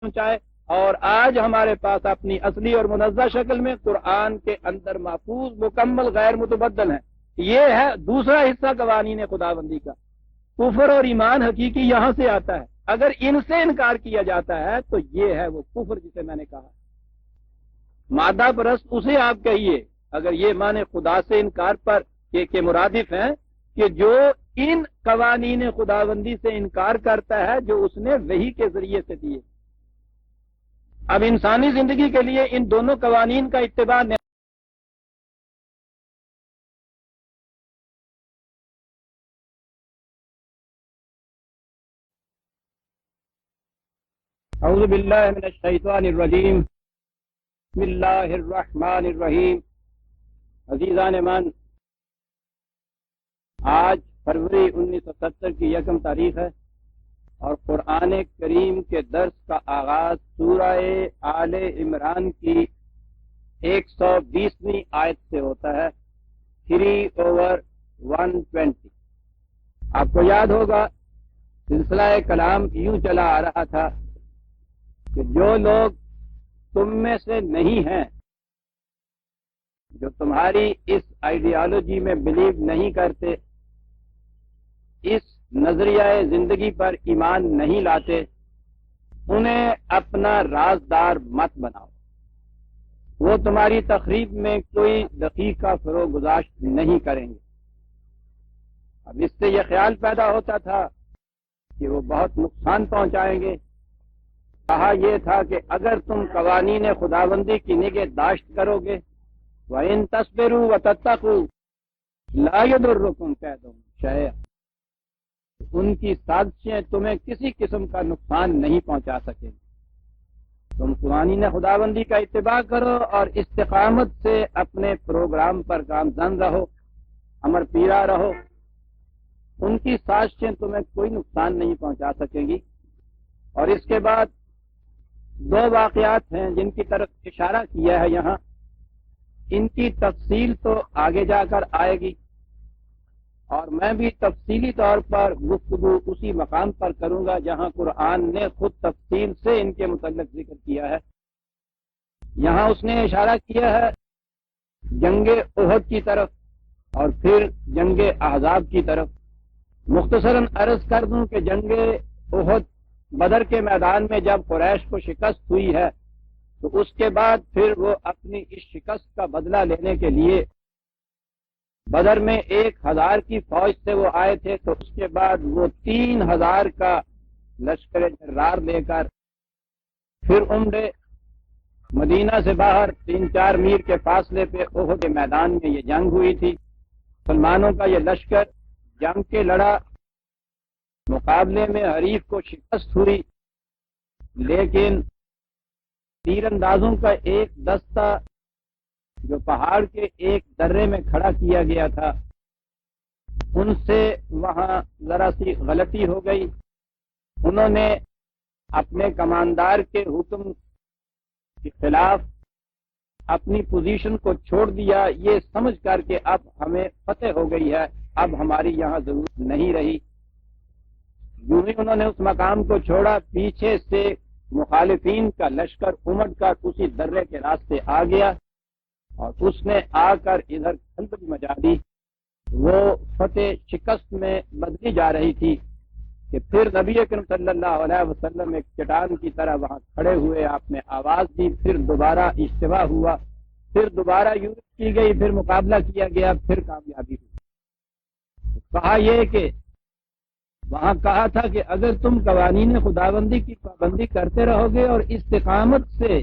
پہنچائے، اور آج ہمارے پاس اپنی اصلی اور منزہ شکل میں قرآن کے اندر محفوظ مکمل غیر متبدل ہیں۔ یہ ہے دوسرا حصہ قوانین خداوندی کا۔ کفر اور ایمان حقیقی یہاں سے آتا ہے، اگر ان سے انکار کیا جاتا ہے تو یہ ہے وہ کفر جسے میں نے کہا۔ مادہ پرست اسے آپ کہیے اگر یہ معنی خدا سے انکار پر کے مرادف ہیں کہ جو ان قوانین خداوندی سے انکار کرتا ہے جو اس نے وحی کے ذریعے سے دیے۔ اب انسانی زندگی کے لیے ان دونوں قوانین کا اتباع اعوذ باللہ من الشیطان الرجیم، بسم اللہ الرحمن الرحیم۔ عزیزان من، آج فروری 1970 کی 1 تاریخ ہے اور قرآن کریم کے درس کا آغاز سورہ آل عمران کی 120ویں آیت سے ہوتا ہے، 3/120۔ آپ کو یاد ہوگا سلسلہ کلام یوں چلا آ رہا تھا کہ جو لوگ تم میں سے نہیں ہیں، جو تمہاری اس آئیڈیالوجی میں بلیو نہیں کرتے، اس نظریہ زندگی پر ایمان نہیں لاتے، انہیں اپنا رازدار مت بناؤ۔ وہ تمہاری تخریب میں کوئی دقیقہ فروغ گزاشت نہیں کریں گے۔ اب اس سے یہ خیال پیدا ہوتا تھا کہ وہ بہت نقصان پہنچائیں گے۔ کہا یہ تھا کہ اگر تم قوانین خداوندی کی نگہداشت کرو گے، وَإِن تَصْبِرُوا وَتَتَّقُوا لَا يَضُرُّكُمْ كَيْدُهُمْ شَيْئًا، ان کی سازشیں تمہیں کسی قسم کا نقصان نہیں پہنچا سکیں۔ تم قوانین خداوندی کا اتباع کرو اور استقامت سے اپنے پروگرام پر گامزن رہو، امر پیرا رہو، ان کی سازشیں تمہیں کوئی نقصان نہیں پہنچا سکیں گی۔ اور اس کے بعد 2 واقعات ہیں جن کی طرف اشارہ کیا ہے یہاں، ان کی تفصیل تو آگے جا کر آئے گی، اور میں بھی تفصیلی طور پر گفتگو اسی مقام پر کروں گا جہاں قرآن نے خود تفصیل سے ان کے متعلق ذکر کیا ہے۔ یہاں اس نے اشارہ کیا ہے جنگ احد کی طرف اور پھر جنگ احزاب کی طرف۔ مختصراً عرض کر دوں کہ جنگ احد بدر کے میدان میں جب قریش کو شکست ہوئی ہے تو اس کے بعد پھر وہ اپنی اس شکست کا بدلہ لینے کے لیے بدر میں 1000 کی فوج سے وہ آئے تھے، تو اس کے بعد وہ 3000 کا لشکر جرار لے کر پھر عمرے مدینہ سے باہر 3-4 میل کے فاصلے پہ احد کے میدان میں یہ جنگ ہوئی تھی۔ مسلمانوں کا یہ لشکر جنگ کے لڑا، مقابلے میں حریف کو شکست ہوئی، لیکن تیر اندازوں کا ایک دستہ جو پہاڑ کے ایک درے میں کھڑا کیا گیا تھا، ان سے وہاں ذرا سی غلطی ہو گئی۔ انہوں نے اپنے کماندار کے حکم کے خلاف اپنی پوزیشن کو چھوڑ دیا، یہ سمجھ کر کے اب ہمیں فتح ہو گئی ہے، اب ہماری یہاں ضرورت نہیں رہی۔ یوں ہی انہوں نے اس مقام کو چھوڑا، پیچھے سے مخالفین کا لشکر امٹ کر اسی درے کے راستے آ گیا اور اس نے آ کر ادھر کھلبلی مچا دی۔ وہ فتح شکست میں بدلی جا رہی تھی کہ پھر نبی اکرم صلی اللہ علیہ وسلم ایک چٹان کی طرح وہاں کھڑے ہوئے، آپ نے آواز دی، پھر دوبارہ اجتماع ہوا، پھر دوبارہ یورپ کی گئی، پھر مقابلہ کیا گیا، پھر کامیابی ہوئی۔ کہا یہ کہ وہاں کہا تھا کہ اگر تم قوانین خداوندی کی پابندی کرتے رہو گے اور استقامت سے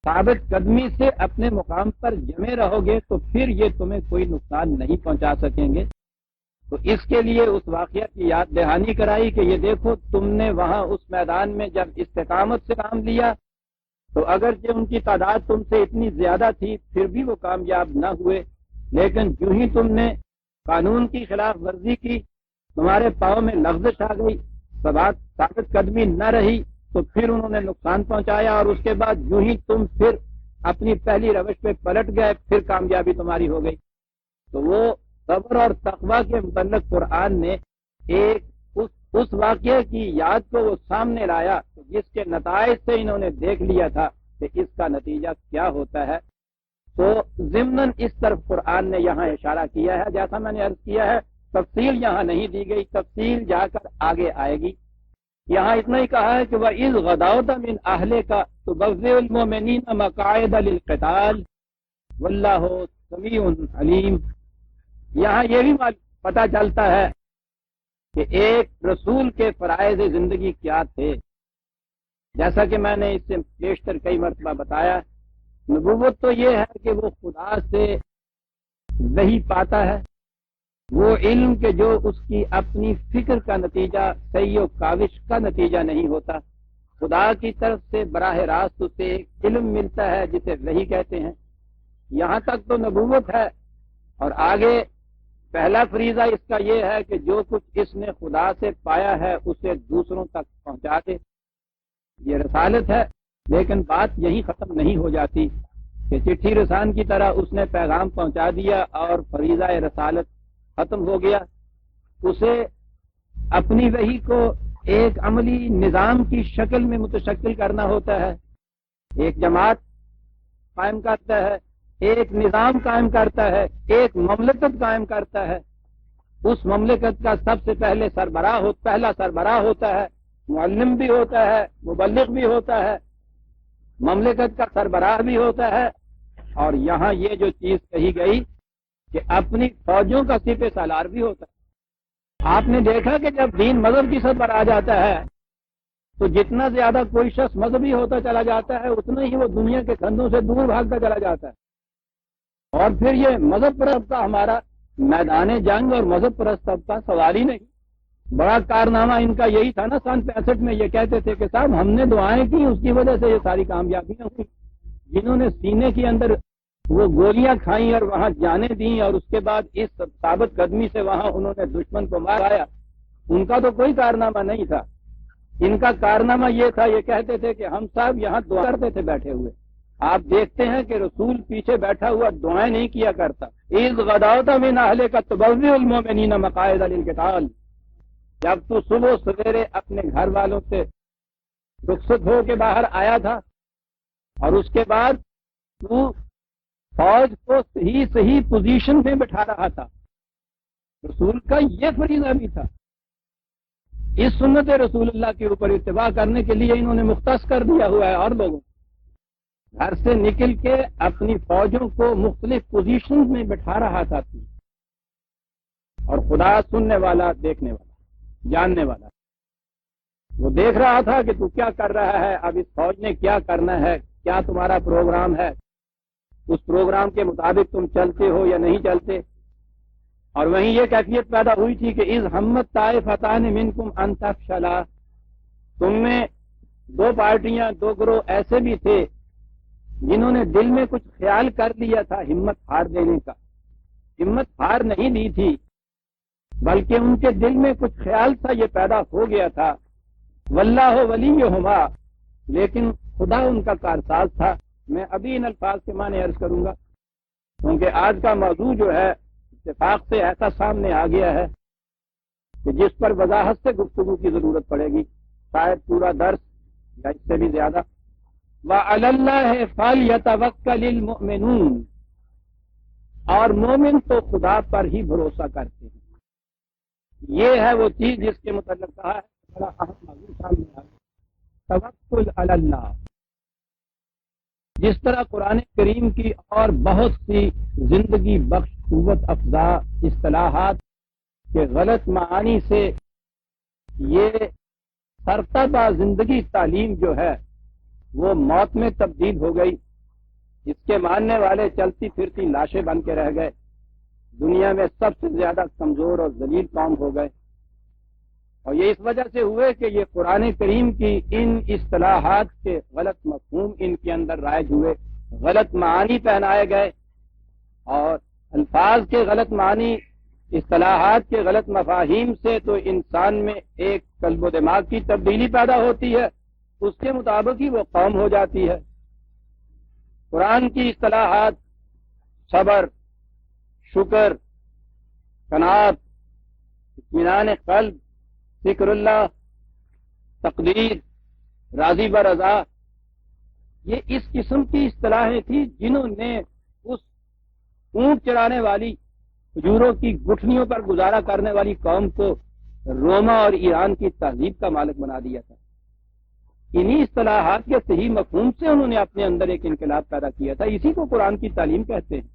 ثابت قدمی سے اپنے مقام پر جمے رہو گے تو پھر یہ تمہیں کوئی نقصان نہیں پہنچا سکیں گے۔ تو اس کے لیے اس واقعہ کی یاد دہانی کرائی کہ یہ دیکھو تم نے وہاں اس میدان میں جب استقامت سے کام لیا تو اگرچہ ان کی تعداد تم سے اتنی زیادہ تھی پھر بھی وہ کامیاب نہ ہوئے، لیکن جو ہی تم نے قانون کی خلاف ورزی کی، تمہارے پاؤں میں لغزش آ گئی، ثابت قدمی نہ رہی، تو پھر انہوں نے نقصان پہنچایا، اور اس کے بعد جو ہی تم پھر اپنی پہلی روش پہ پلٹ گئے پھر کامیابی تمہاری ہو گئی۔ تو وہ صبر اور تقوی کے متعلق قرآن نے ایک اس اس واقعے کی یاد کو وہ سامنے لایا جس کے نتائج سے انہوں نے دیکھ لیا تھا کہ اس کا نتیجہ کیا ہوتا ہے، تو ضمناً اس طرف قرآن نے یہاں اشارہ کیا ہے. جیسا میں نے عرض کیا ہے، تفصیل یہاں نہیں دی گئی، تفصیل جا کر آگے آئے گی. یہاں اتنا ہی کہا ہے کہ وَإِذْ غَدَوْتَ مِنْ أَهْلِكَ تُبَوِّئُ الْمُؤْمِنِينَ مَقَاعِدَ لِلْقِتَالِ وَاللَّهُ سَمِيعٌ عَلِيمٌ. یہاں یہ بھی پتہ چلتا ہے کہ ایک رسول کے فرائض زندگی کیا تھے. جیسا کہ میں نے اس سے بیشتر کئی مرتبہ بتایا، نبوت تو یہ ہے کہ وہ خدا سے وحی پاتا ہے، وہ علم کے جو اس کی اپنی فکر کا نتیجہ صحیح و کاوش کا نتیجہ نہیں ہوتا، خدا کی طرف سے براہ راست اسے ایک علم ملتا ہے جسے وحی کہتے ہیں. یہاں تک تو نبوت ہے. اور آگے پہلا فریضہ اس کا یہ ہے کہ جو کچھ اس نے خدا سے پایا ہے اسے دوسروں تک پہنچا دے. یہ رسالت ہے. لیکن بات یہی ختم نہیں ہو جاتی کہ چٹھی رسان کی طرح اس نے پیغام پہنچا دیا اور فریضہ رسالت ختم ہو گیا. اسے اپنی وحی کو ایک عملی نظام کی شکل میں متشکل کرنا ہوتا ہے، ایک جماعت قائم کرتا ہے، ایک نظام قائم کرتا ہے، ایک مملکت قائم کرتا ہے. اس مملکت کا سب سے پہلا سربراہ ہوتا ہے، معلم بھی ہوتا ہے، مبلغ بھی ہوتا ہے، مملکت کا سربراہ بھی ہوتا ہے. اور یہاں یہ جو چیز کہی گئی کہ اپنی فوجوں کا سپہ سالار بھی ہوتا ہے. آپ نے دیکھا کہ جب دین مذہب کی سطح پر آ جاتا ہے تو جتنا زیادہ کوئی شخص مذہبی ہوتا چلا جاتا ہے اتنا ہی وہ دنیا کے دھندوں سے دور بھاگتا چلا جاتا ہے. اور پھر یہ مذہب پرست کا ہمارا میدان جنگ اور مذہب پرست طبقہ سوال ہی نہیں. بڑا کارنامہ ان کا یہی تھا نا، سن 65 میں یہ کہتے تھے کہ صاحب ہم نے دعائیں کی، اس کی وجہ سے یہ ساری کامیابیاں ہوئی. جنہوں نے سینے کے اندر وہ گولیاں کھائیں اور وہاں جانیں دیں اور اس کے بعد اس ثابت قدمی سے وہاں انہوں نے دشمن کو مارایا، ان کا تو کوئی کارنامہ نہیں تھا. ان کا کارنامہ یہ تھا، یہ کہتے تھے کہ ہم صاحب یہاں دعا کرتے تھے بیٹھے ہوئے. آپ دیکھتے ہیں کہ رسول پیچھے بیٹھا ہوا دعائیں نہیں کیا کرتا. اِذْ غَدَوْتَ مِنْ أَهْلِكَ تُبَوِّئُ الْمُؤْمِنِينَ مَقَاعِدَ لِلْقِتَالِ. جب تو صبح سویرے اپنے گھر والوں سے رخصت ہو کے باہر آیا تھا اور اس کے بعد تو فوج کو صحیح پوزیشن پہ بٹھا رہا تھا. رسول کا یہ فریضہ بھی تھا. اس سنت رسول اللہ کے اوپر اتباع کرنے کے لیے انہوں نے مختص کر دیا ہوا ہے. اور لوگوں گھر سے نکل کے اپنی فوجوں کو مختلف پوزیشن میں بٹھا رہا تھا. اور خدا سننے والا، دیکھنے والا، جاننے والا، وہ دیکھ رہا تھا کہ تو کیا کر رہا ہے، اب اس فوج نے کیا کرنا ہے، کیا تمہارا پروگرام ہے، اس پروگرام کے مطابق تم چلتے ہو یا نہیں چلتے. اور وہیں یہ کیفیت پیدا ہوئی تھی کہ اذ ہمت طائفتان منکم ان تفشلا. تم میں دو پارٹیاں، دو گروہ ایسے بھی تھے جنہوں نے دل میں کچھ خیال کر لیا تھا ہمت ہار دینے کا. ہمت ہار نہیں دی تھی بلکہ ان کے دل میں کچھ خیال تھا، یہ پیدا ہو گیا تھا. واللہ ولیہما، لیکن خدا ان کا کارساز تھا. میں ابھی ان الفاظ کے معنی عرض کروں گا کیونکہ آج کا موضوع جو ہے اتفاق سے ایسا سامنے آ گیا ہے کہ جس پر وضاحت سے گفتگو کی ضرورت پڑے گی، شاید پورا درس یا اس سے بھی زیادہ. وَعَلَى اللَّهِ فَلْيَتَوَكَّلِ الْمُؤْمِنُونَ، اور مومن تو خدا پر ہی بھروسہ کرتے ہیں. یہ ہے وہ چیز جس کے متعلق کہا ہے، بڑا اہم موضوع سامنے آ گیا، توکل علی اللہ. جس طرح قرآن کریم کی اور بہت سی زندگی بخش قوت افزا اصطلاحات کے غلط معانی سے یہ سرتابہ زندگی تعلیم جو ہے وہ موت میں تبدیل ہو گئی. اس کے ماننے والے چلتی پھرتی لاشیں بن کے رہ گئے. دنیا میں سب سے زیادہ کمزور اور ذلیل قوم ہو گئے. اور یہ اس وجہ سے ہوئے کہ یہ قرآن کریم کی ان اصطلاحات کے غلط مفہوم ان کے اندر رائج ہوئے، غلط معانی پہنائے گئے، اور الفاظ کے غلط معنی، اصطلاحات کے غلط مفاہیم سے تو انسان میں ایک قلب و دماغ کی تبدیلی پیدا ہوتی ہے، اس کے مطابق ہی وہ قوم ہو جاتی ہے. قرآن کی اصطلاحات صبر، شکر، قناعت، اطمینان قلب، ذکر اللہ، تقدیر، راضی برضا، یہ اس قسم کی اصطلاحیں تھیں جنہوں نے اس اونٹ چرانے والی، کھجوروں کی گٹھلیوں پر گزارا کرنے والی قوم کو روما اور ایران کی تہذیب کا مالک بنا دیا تھا۔ انہی اصطلاحات کے صحیح مفہوم سے انہوں نے اپنے اندر ایک انقلاب پیدا کیا تھا، اسی کو قرآن کی تعلیم کہتے ہیں۔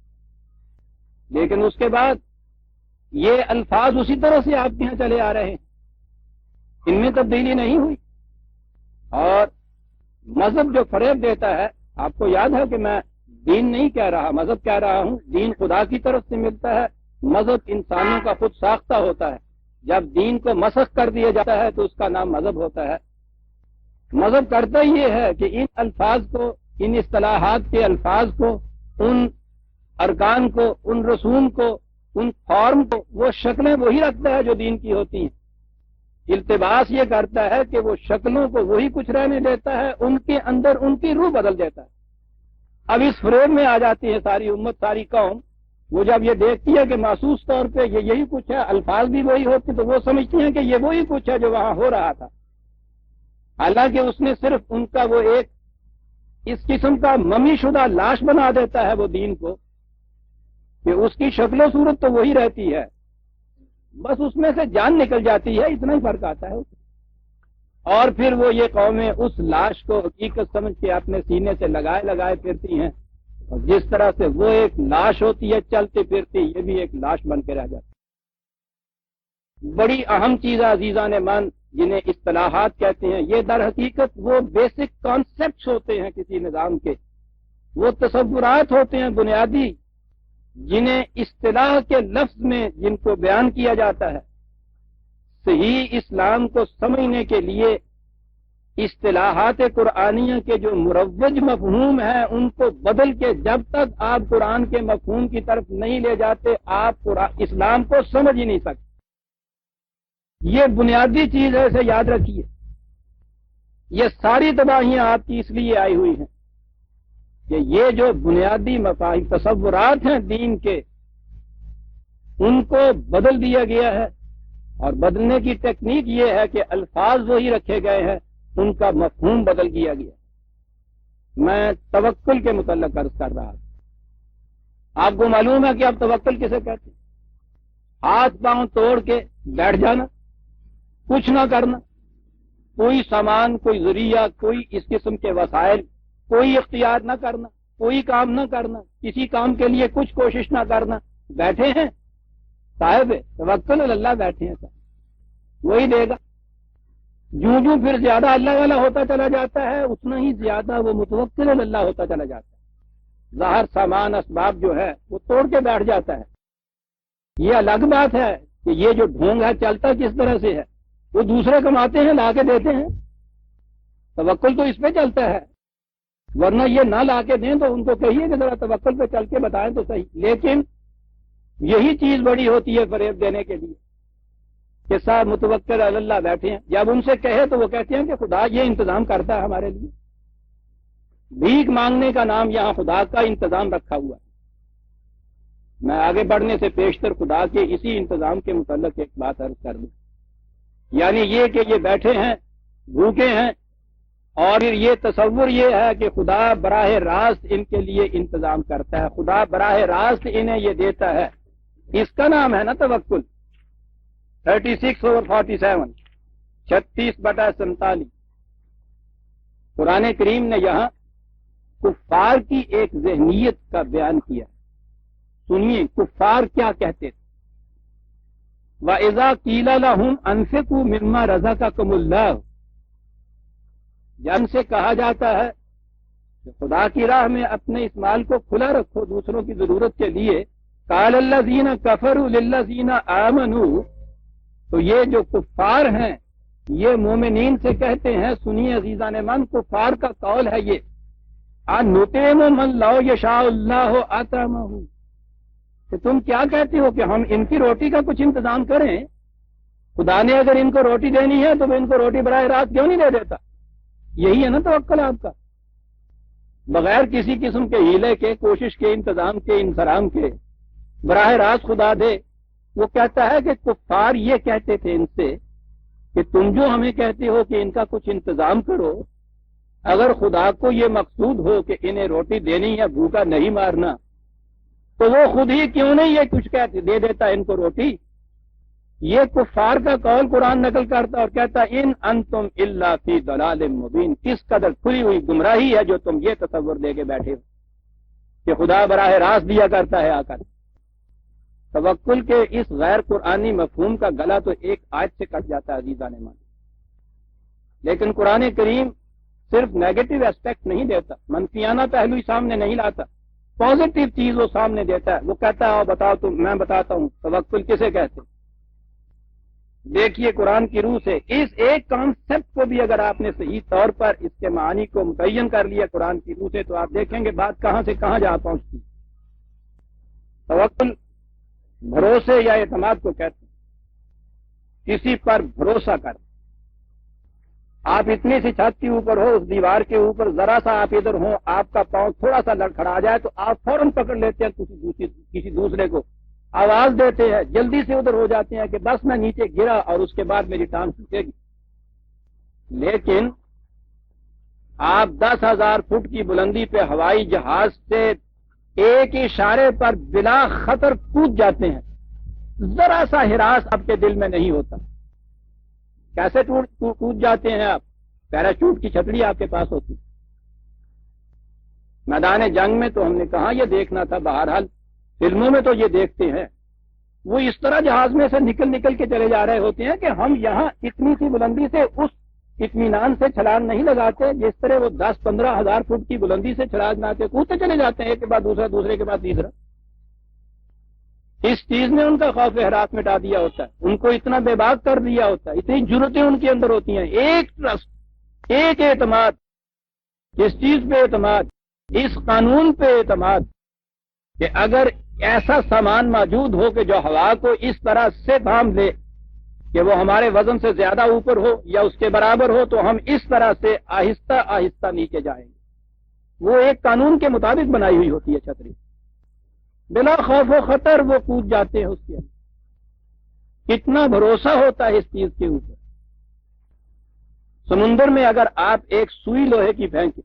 لیکن اس کے بعد یہ الفاظ اسی طرح سے آپ کے یہاں چلے آ رہے ہیں، ان میں تبدیلی نہیں ہوئی۔ اور مذہب جو فریب دیتا ہے، آپ کو یاد ہے کہ میں دین نہیں کہہ رہا، مذہب کہہ رہا ہوں۔ دین خدا کی طرف سے ملتا ہے، مذہب انسانوں کا خود ساختہ ہوتا ہے۔ جب دین کو مسخ کر دیا جاتا ہے تو اس کا نام مذہب ہوتا ہے۔ مذہب کرتا یہ ہے کہ ان الفاظ کو، ان اصطلاحات کے الفاظ کو، ان ارکان کو، ان رسوم کو، ان فارم کو، وہ شکلیں وہی رکھتا ہے جو دین کی ہوتی ہیں۔ التباس یہ کرتا ہے کہ وہ شکلوں کو وہی کچھ رہنے دیتا ہے، ان کے اندر ان کی روح بدل دیتا ہے۔ اب اس فریب میں آ جاتی ہے ساری امت، ساری قوم۔ وہ جب یہ دیکھتی ہے کہ محسوس طور پہ یہ یہی کچھ ہے، الفاظ بھی وہی ہوتے، تو وہ سمجھتی ہیں کہ یہ وہی کچھ ہے جو وہاں ہو رہا تھا، حالانکہ اس نے صرف ان کا وہ ایک اس قسم کا ممی شدہ لاش بنا دیتا ہے وہ دین کو، کہ اس کی شکل و صورت تو وہی رہتی ہے، بس اس میں سے جان نکل جاتی ہے، اتنا ہی فرق آتا ہے۔ اور پھر وہ یہ قومیں اس لاش کو حقیقت سمجھ کے اپنے سینے سے لگائے لگائے پھرتی ہیں، اور جس طرح سے وہ ایک لاش ہوتی ہے چلتی پھرتی، یہ بھی ایک لاش بن کے رہ جاتی ہے۔ بڑی اہم چیز عزیزان من جنہیں اصطلاحات کہتے ہیں، یہ در حقیقت وہ بیسک کانسیپٹس ہوتے ہیں کسی نظام کے، وہ تصورات ہوتے ہیں بنیادی، جنہیں اصطلاح کے لفظ میں جن کو بیان کیا جاتا ہے۔ صحیح اسلام کو سمجھنے کے لیے اصطلاحات قرآنیہ کے جو مروج مفہوم ہیں ان کو بدل کے جب تک آپ قرآن کے مفہوم کی طرف نہیں لے جاتے، آپ اسلام کو سمجھ ہی نہیں سکتے۔ یہ بنیادی چیز ہے، اسے یاد رکھیے۔ یہ ساری تباہیاں آپ کی اس لیے آئی ہوئی ہیں کہ یہ جو بنیادی مفاہیم تصورات ہیں دین کے، ان کو بدل دیا گیا ہے، اور بدلنے کی ٹیکنیک یہ ہے کہ الفاظ وہی رکھے گئے ہیں، ان کا مفہوم بدل دیا گیا۔ میں توکل کے متعلق عرض کر رہا تھا، آپ کو معلوم ہے کہ آپ توکل کسے کہتے ہیں؟ ہاتھ پاؤں توڑ کے بیٹھ جانا، کچھ نہ کرنا، کوئی سامان، کوئی ذریعہ، کوئی اس قسم کے وسائل، کوئی اختیار نہ کرنا، کوئی کام نہ کرنا، کسی کام کے لیے کچھ کوشش نہ کرنا، بیٹھے ہیں صاحب توکل اللہ، بیٹھے ہیں صاحب، وہی دے گا۔ جو پھر زیادہ اللہ والا ہوتا چلا جاتا ہے، اتنا ہی زیادہ وہ متوکل اللہ ہوتا چلا جاتا ہے۔ ظاہر سامان اسباب جو ہے وہ توڑ کے بیٹھ جاتا ہے۔ یہ الگ بات ہے کہ یہ جو ڈھونگ ہے چلتا کس طرح سے ہے، وہ دوسرے کماتے ہیں لا کے دیتے ہیں، توکل تو اس پہ چلتا ہے، ورنہ یہ نہ لا کے دیں تو ان کو کہیے کہ ذرا توکل پہ چل کے بتائیں تو صحیح۔ لیکن یہی چیز بڑی ہوتی ہے فریب دینے کے لیے کہ صاحب متوکل اللہ بیٹھے ہیں۔ جب ان سے کہے تو وہ کہتے ہیں کہ خدا یہ انتظام کرتا ہے ہمارے لیے۔ بھیک مانگنے کا نام یہاں خدا کا انتظام رکھا ہوا ہے۔ میں آگے بڑھنے سے پیشتر خدا کے اسی انتظام کے متعلق ایک بات عرض کر دوں، یعنی یہ کہ یہ بیٹھے ہیں، بھوکے ہیں، اور یہ تصور یہ ہے کہ خدا براہ راست ان کے لیے انتظام کرتا ہے، خدا براہ راست انہیں یہ دیتا ہے۔ اس کا نام ہے نا توکل۔ 36/47، 36/47 قرآن کریم نے یہاں کفار کی ایک ذہنیت کا بیان کیا۔ سنیے کفار کیا کہتے تھے۔ وَإِذَا قِيلَ لَهُمْ أَنفِقُوا مِمَّا رَزَقَكُمُ اللَّهُ، جب سے کہا جاتا ہے کہ خدا کی راہ میں اپنے اس مال کو کھلا رکھو دوسروں کی ضرورت کے لیے، قَالَ الَّذِينَ كَفَرُوا لِلَّذِينَ آمَنُوا، تو یہ جو کفار ہیں یہ مومنین سے کہتے ہیں، سنیے عزیزان من، کفار کا قول ہے یہ، أَنُطْعِمُ مَن لَّوْ يَشَاءُ اللَّهُ أَطْعَمَهُ، کہ تم کیا کہتے ہو کہ ہم ان کی روٹی کا کچھ انتظام کریں؟ خدا نے اگر ان کو روٹی دینی ہے تو وہ ان کو روٹی براہ راست کیوں نہیں دے دیتا؟ یہی ہے نا توکل آپ کا، بغیر کسی قسم کے ہیلے کے، کوشش کے، انتظام کے، انصرام کے، براہ راست خدا دے۔ وہ کہتا ہے کہ کفار یہ کہتے تھے ان سے کہ تم جو ہمیں کہتے ہو کہ ان کا کچھ انتظام کرو، اگر خدا کو یہ مقصود ہو کہ انہیں روٹی دینی یا بھوکا نہیں مارنا، تو وہ خود ہی کیوں نہیں یہ کچھ کہتے دے دیتا ان کو روٹی؟ یہ کفار کا قول قرآن نقل کرتا اور کہتا ان انتم الا فی ضلال مبین، کس قدر کھلی ہوئی گمراہی ہے جو تم یہ تصور دے کے بیٹھے ہو کہ خدا براہ راست دیا کرتا ہے آ کر۔ توکل کے اس غیر قرآنی مفہوم کا گلا تو ایک آیت سے کٹ جاتا ہے عزیزان مان، لیکن قرآن کریم صرف نیگیٹو اسپیکٹ نہیں دیتا، منفیانہ پہلو ہی سامنے نہیں لاتا، پازیٹو چیز وہ سامنے دیتا ہے۔ وہ کہتا ہے بتاؤ تم، میں بتاتا ہوں توکل کسے کہتے ہیں۔ دیکھیے قرآن کی روح سے اس ایک کانسیپٹ کو بھی اگر آپ نے صحیح طور پر اس کے معانی کو متعین کر لیا قرآن کی روح سے، تو آپ دیکھیں گے بات کہاں سے کہاں جا پہنچتی۔ توکل بھروسے یا اعتماد کو کہتے ہیں، کسی پر بھروسہ کر۔ آپ اتنی سی چھت کے اوپر ہو، اس دیوار کے اوپر ذرا سا آپ ادھر ہوں، آپ کا پاؤں تھوڑا سا لڑکھڑا جائے تو آپ فوراً پکڑ لیتے ہیں کسی دوسرے کو، آواز دیتے ہیں، جلدی سے ادھر ہو جاتے ہیں کہ بس میں نیچے گرا اور اس کے بعد میری ٹانگ ٹوٹے گی۔ لیکن آپ 10,000 فٹ کی بلندی پہ ہوائی جہاز سے ایک اشارے پر بلا خطر کود جاتے ہیں، ذرا سا ہراس آپ کے دل میں نہیں ہوتا۔ کیسے کود جاتے ہیں آپ؟ پیراچوٹ کی چھتری آپ کے پاس ہوتی۔ میدان جنگ میں تو ہم نے کہاں یہ دیکھنا تھا، بہرحال فلموں میں تو یہ دیکھتے ہیں، وہ اس طرح جہاز میں سے نکل کے چلے جا رہے ہوتے ہیں کہ ہم یہاں اتنی سی بلندی سے اس اطمینان سے چھلانگ نہیں لگاتے جس طرح وہ 10-15 ہزار فٹ کی بلندی سے چھلانگ لگاتے کودتے چلے جاتے ہیں، ایک کے بعد دوسرا، دوسرے کے بعد تیسرا۔ اس چیز نے ان کا خوف ہراس مٹا دیا ہوتا ہے، ان کو اتنا بے باک کر دیا ہوتا ہے، اتنی جرتیں ان کے اندر ہوتی ہیں، ایک ٹرسٹ، ایک اعتماد۔ اس چیز پہ اعتماد، اس قانون پہ اعتماد کہ اگر ایسا سامان موجود ہو کہ جو ہوا کو اس طرح سے تھام لے کہ وہ ہمارے وزن سے زیادہ اوپر ہو یا اس کے برابر ہو، تو ہم اس طرح سے آہستہ آہستہ نیچے جائیں گے۔ وہ ایک قانون کے مطابق بنائی ہوئی ہوتی ہے چھتری، بلا خوف و خطر وہ کود جاتے ہیں اس کے اندر۔ کتنا بھروسہ ہوتا ہے اس چیز کے اوپر۔ سمندر میں اگر آپ ایک سوئی لوہے کی پھینکیں،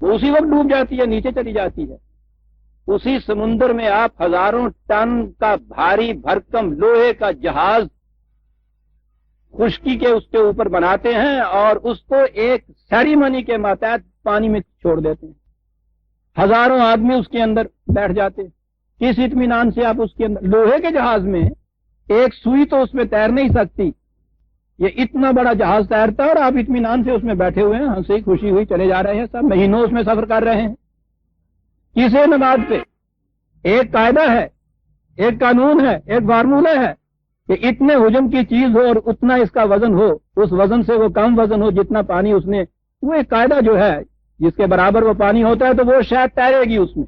وہ اسی وقت ڈوب جاتی ہے، نیچے چلی جاتی ہے۔ اسی سمندر میں آپ ہزاروں ٹن کا بھاری بھرکم لوہے کا جہاز خشکی کے اس کے اوپر بناتے ہیں اور اس کو ایک سیریمنی کے ماتحت پانی میں چھوڑ دیتے ہیں، ہزاروں آدمی اس کے اندر بیٹھ جاتے ہیں۔ کس اطمینان سے آپ اس کے اندر، لوہے کے جہاز میں ایک سوئی تو اس میں تیر نہیں سکتی، یہ اتنا بڑا جہاز تیرتا ہے اور آپ اطمینان سے اس میں بیٹھے ہوئے ہیں، ہنسی خوشی ہوئی چلے جا رہے ہیں، سب مہینوں اس میں سفر کر رہے ہیں۔ کس اعتماد پہ؟ ایک قاعدہ ہے، ایک قانون ہے، ایک فارمولہ ہے کہ اتنے حجم کی چیز ہو اور اتنا اس کا وزن ہو، اس وزن سے وہ کم وزن ہو جتنا پانی اس نے، وہ ایک قاعدہ جو ہے جس کے برابر وہ پانی ہوتا ہے تو وہ شاید تیرے گی اس میں۔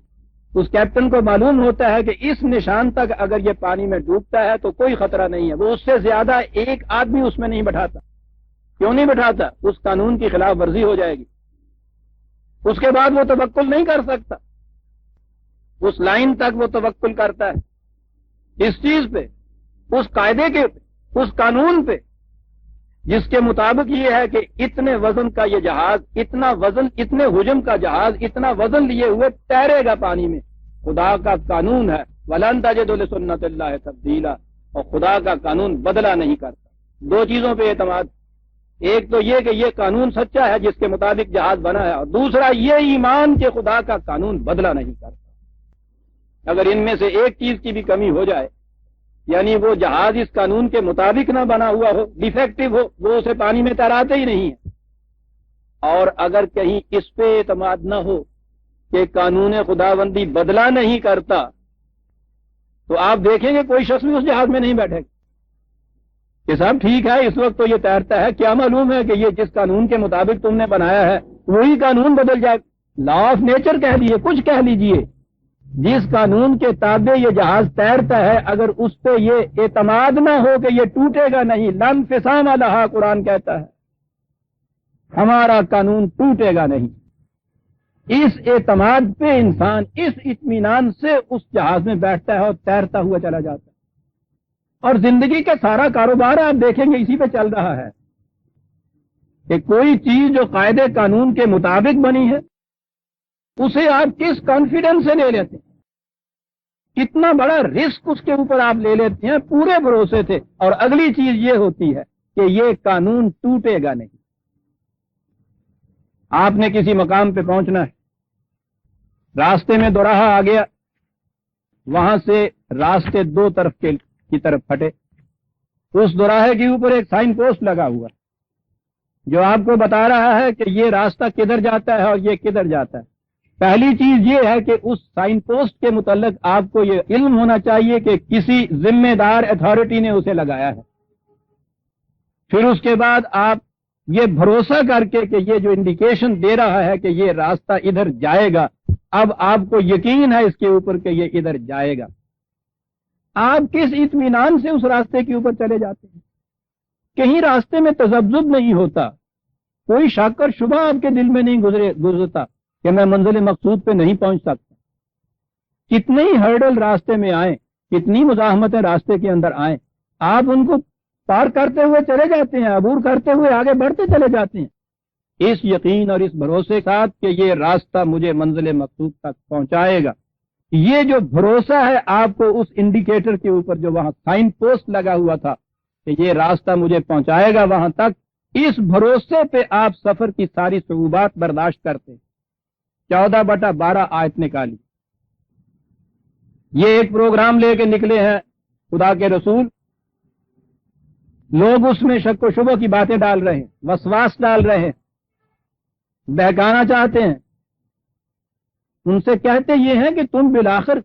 اس کیپٹن کو معلوم ہوتا ہے کہ اس نشان تک اگر یہ پانی میں ڈوبتا ہے تو کوئی خطرہ نہیں ہے، وہ اس سے زیادہ ایک آدمی اس میں نہیں بٹھاتا۔ کیوں نہیں بٹھاتا؟ اس قانون کی خلاف ورزی ہو جائے گی، اس کے بعد وہ توکل نہیں کر سکتا۔ اس لائن تک وہ توکل کرتا ہے، اس چیز پہ، اس قاعدے کے، اس قانون پہ جس کے مطابق یہ ہے کہ اتنے وزن کا یہ جہاز، اتنا وزن، اتنے حجم کا جہاز اتنا وزن لیے ہوئے تیرے گا پانی میں۔ خدا کا قانون ہے، وَلَن تَجِدُ لِسُنَّتِ اللَّهِ تَبْدِيلًا، اور خدا کا قانون بدلا نہیں کرتا۔ دو چیزوں پہ اعتماد، ایک تو یہ کہ یہ قانون سچا ہے جس کے مطابق جہاز بنا ہے، اور دوسرا یہ ایمان کہ خدا کا قانون بدلا نہیں کرتا۔ اگر ان میں سے ایک چیز کی بھی کمی ہو جائے، یعنی وہ جہاز اس قانون کے مطابق نہ بنا ہوا ہو، ڈیفیکٹو ہو، وہ اسے پانی میں تیراتے ہی نہیں ہیں۔ اور اگر کہیں اس پہ اعتماد نہ ہو کہ قانون خداوندی بدلا نہیں کرتا، تو آپ دیکھیں گے کوئی شخص بھی اس جہاز میں نہیں بیٹھے گا کہ صاحب ٹھیک ہے اس وقت تو یہ تیرتا ہے، کیا معلوم ہے کہ یہ جس قانون کے مطابق تم نے بنایا ہے وہی قانون بدل جائے۔ لا آف نیچر کہہ لیجیے، کچھ کہہ لیجیے، جس قانون کے تابع یہ جہاز تیرتا ہے اگر اس پہ یہ اعتماد نہ ہو کہ یہ ٹوٹے گا نہیں، لا انفصام لہا، قرآن کہتا ہے ہمارا قانون ٹوٹے گا نہیں۔ اس اعتماد پہ انسان اس اطمینان سے اس جہاز میں بیٹھتا ہے اور تیرتا ہوا چلا جاتا ہے۔ اور زندگی کا سارا کاروبار آپ دیکھیں گے اسی پہ چل رہا ہے کہ کوئی چیز جو قاعدے قانون کے مطابق بنی ہے اسے آپ کس کانفیڈنس سے لے لیتے ہیں، کتنا بڑا رسک اس کے اوپر آپ لے لیتے ہیں پورے بھروسے سے، اور اگلی چیز یہ ہوتی ہے کہ یہ قانون ٹوٹے گا نہیں۔ آپ نے کسی مقام پہ پہنچنا ہے، راستے میں دوراہا آ گیا، وہاں سے راستے دو طرف کی طرف پھٹے، اس دوراہے کے اوپر ایک سائن پوسٹ لگا ہوا جو آپ کو بتا رہا ہے کہ یہ راستہ کدھر جاتا ہے اور یہ کدھر جاتا ہے۔ پہلی چیز یہ ہے کہ اس سائن پوسٹ کے متعلق آپ کو یہ علم ہونا چاہیے کہ کسی ذمہ دار اتھارٹی نے اسے لگایا ہے۔ پھر اس کے بعد آپ یہ بھروسہ کر کے کہ یہ جو انڈیکیشن دے رہا ہے کہ یہ راستہ ادھر جائے گا، اب آپ کو یقین ہے اس کے اوپر کہ یہ ادھر جائے گا، آپ کس اطمینان سے اس راستے کے اوپر چلے جاتے ہیں؟ کہیں راستے میں تذبذب نہیں ہوتا، کوئی شک اور شبہ آپ کے دل میں نہیں گزرتا کہ میں منزل مقصود پہ نہیں پہنچ سکتا۔ کتنے ہی ہرڈل راستے میں آئیں، کتنی مزاحمتیں راستے کے اندر آئیں، آپ ان کو پار کرتے ہوئے چلے جاتے ہیں، عبور کرتے ہوئے آگے بڑھتے چلے جاتے ہیں، اس یقین اور اس بھروسے کے ساتھ کہ یہ راستہ مجھے منزل مقصود تک پہنچائے گا۔ یہ جو بھروسہ ہے آپ کو اس انڈیکیٹر کے اوپر جو وہاں سائن پوسٹ لگا ہوا تھا کہ یہ راستہ مجھے پہنچائے گا وہاں تک، اس بھروسے پہ آپ سفر کی ساری صعوبات برداشت کرتے ہیں۔ 14/12 آیت نکالی، یہ ایک پروگرام لے کے نکلے ہیں خدا کے رسول، لوگ اس میں شک و شبہ کی باتیں ڈال رہے ہیں، وسواس ڈال رہے ہیں، بہکانا چاہتے ہیں۔ ان سے کہتے یہ ہیں کہ تم بالآخر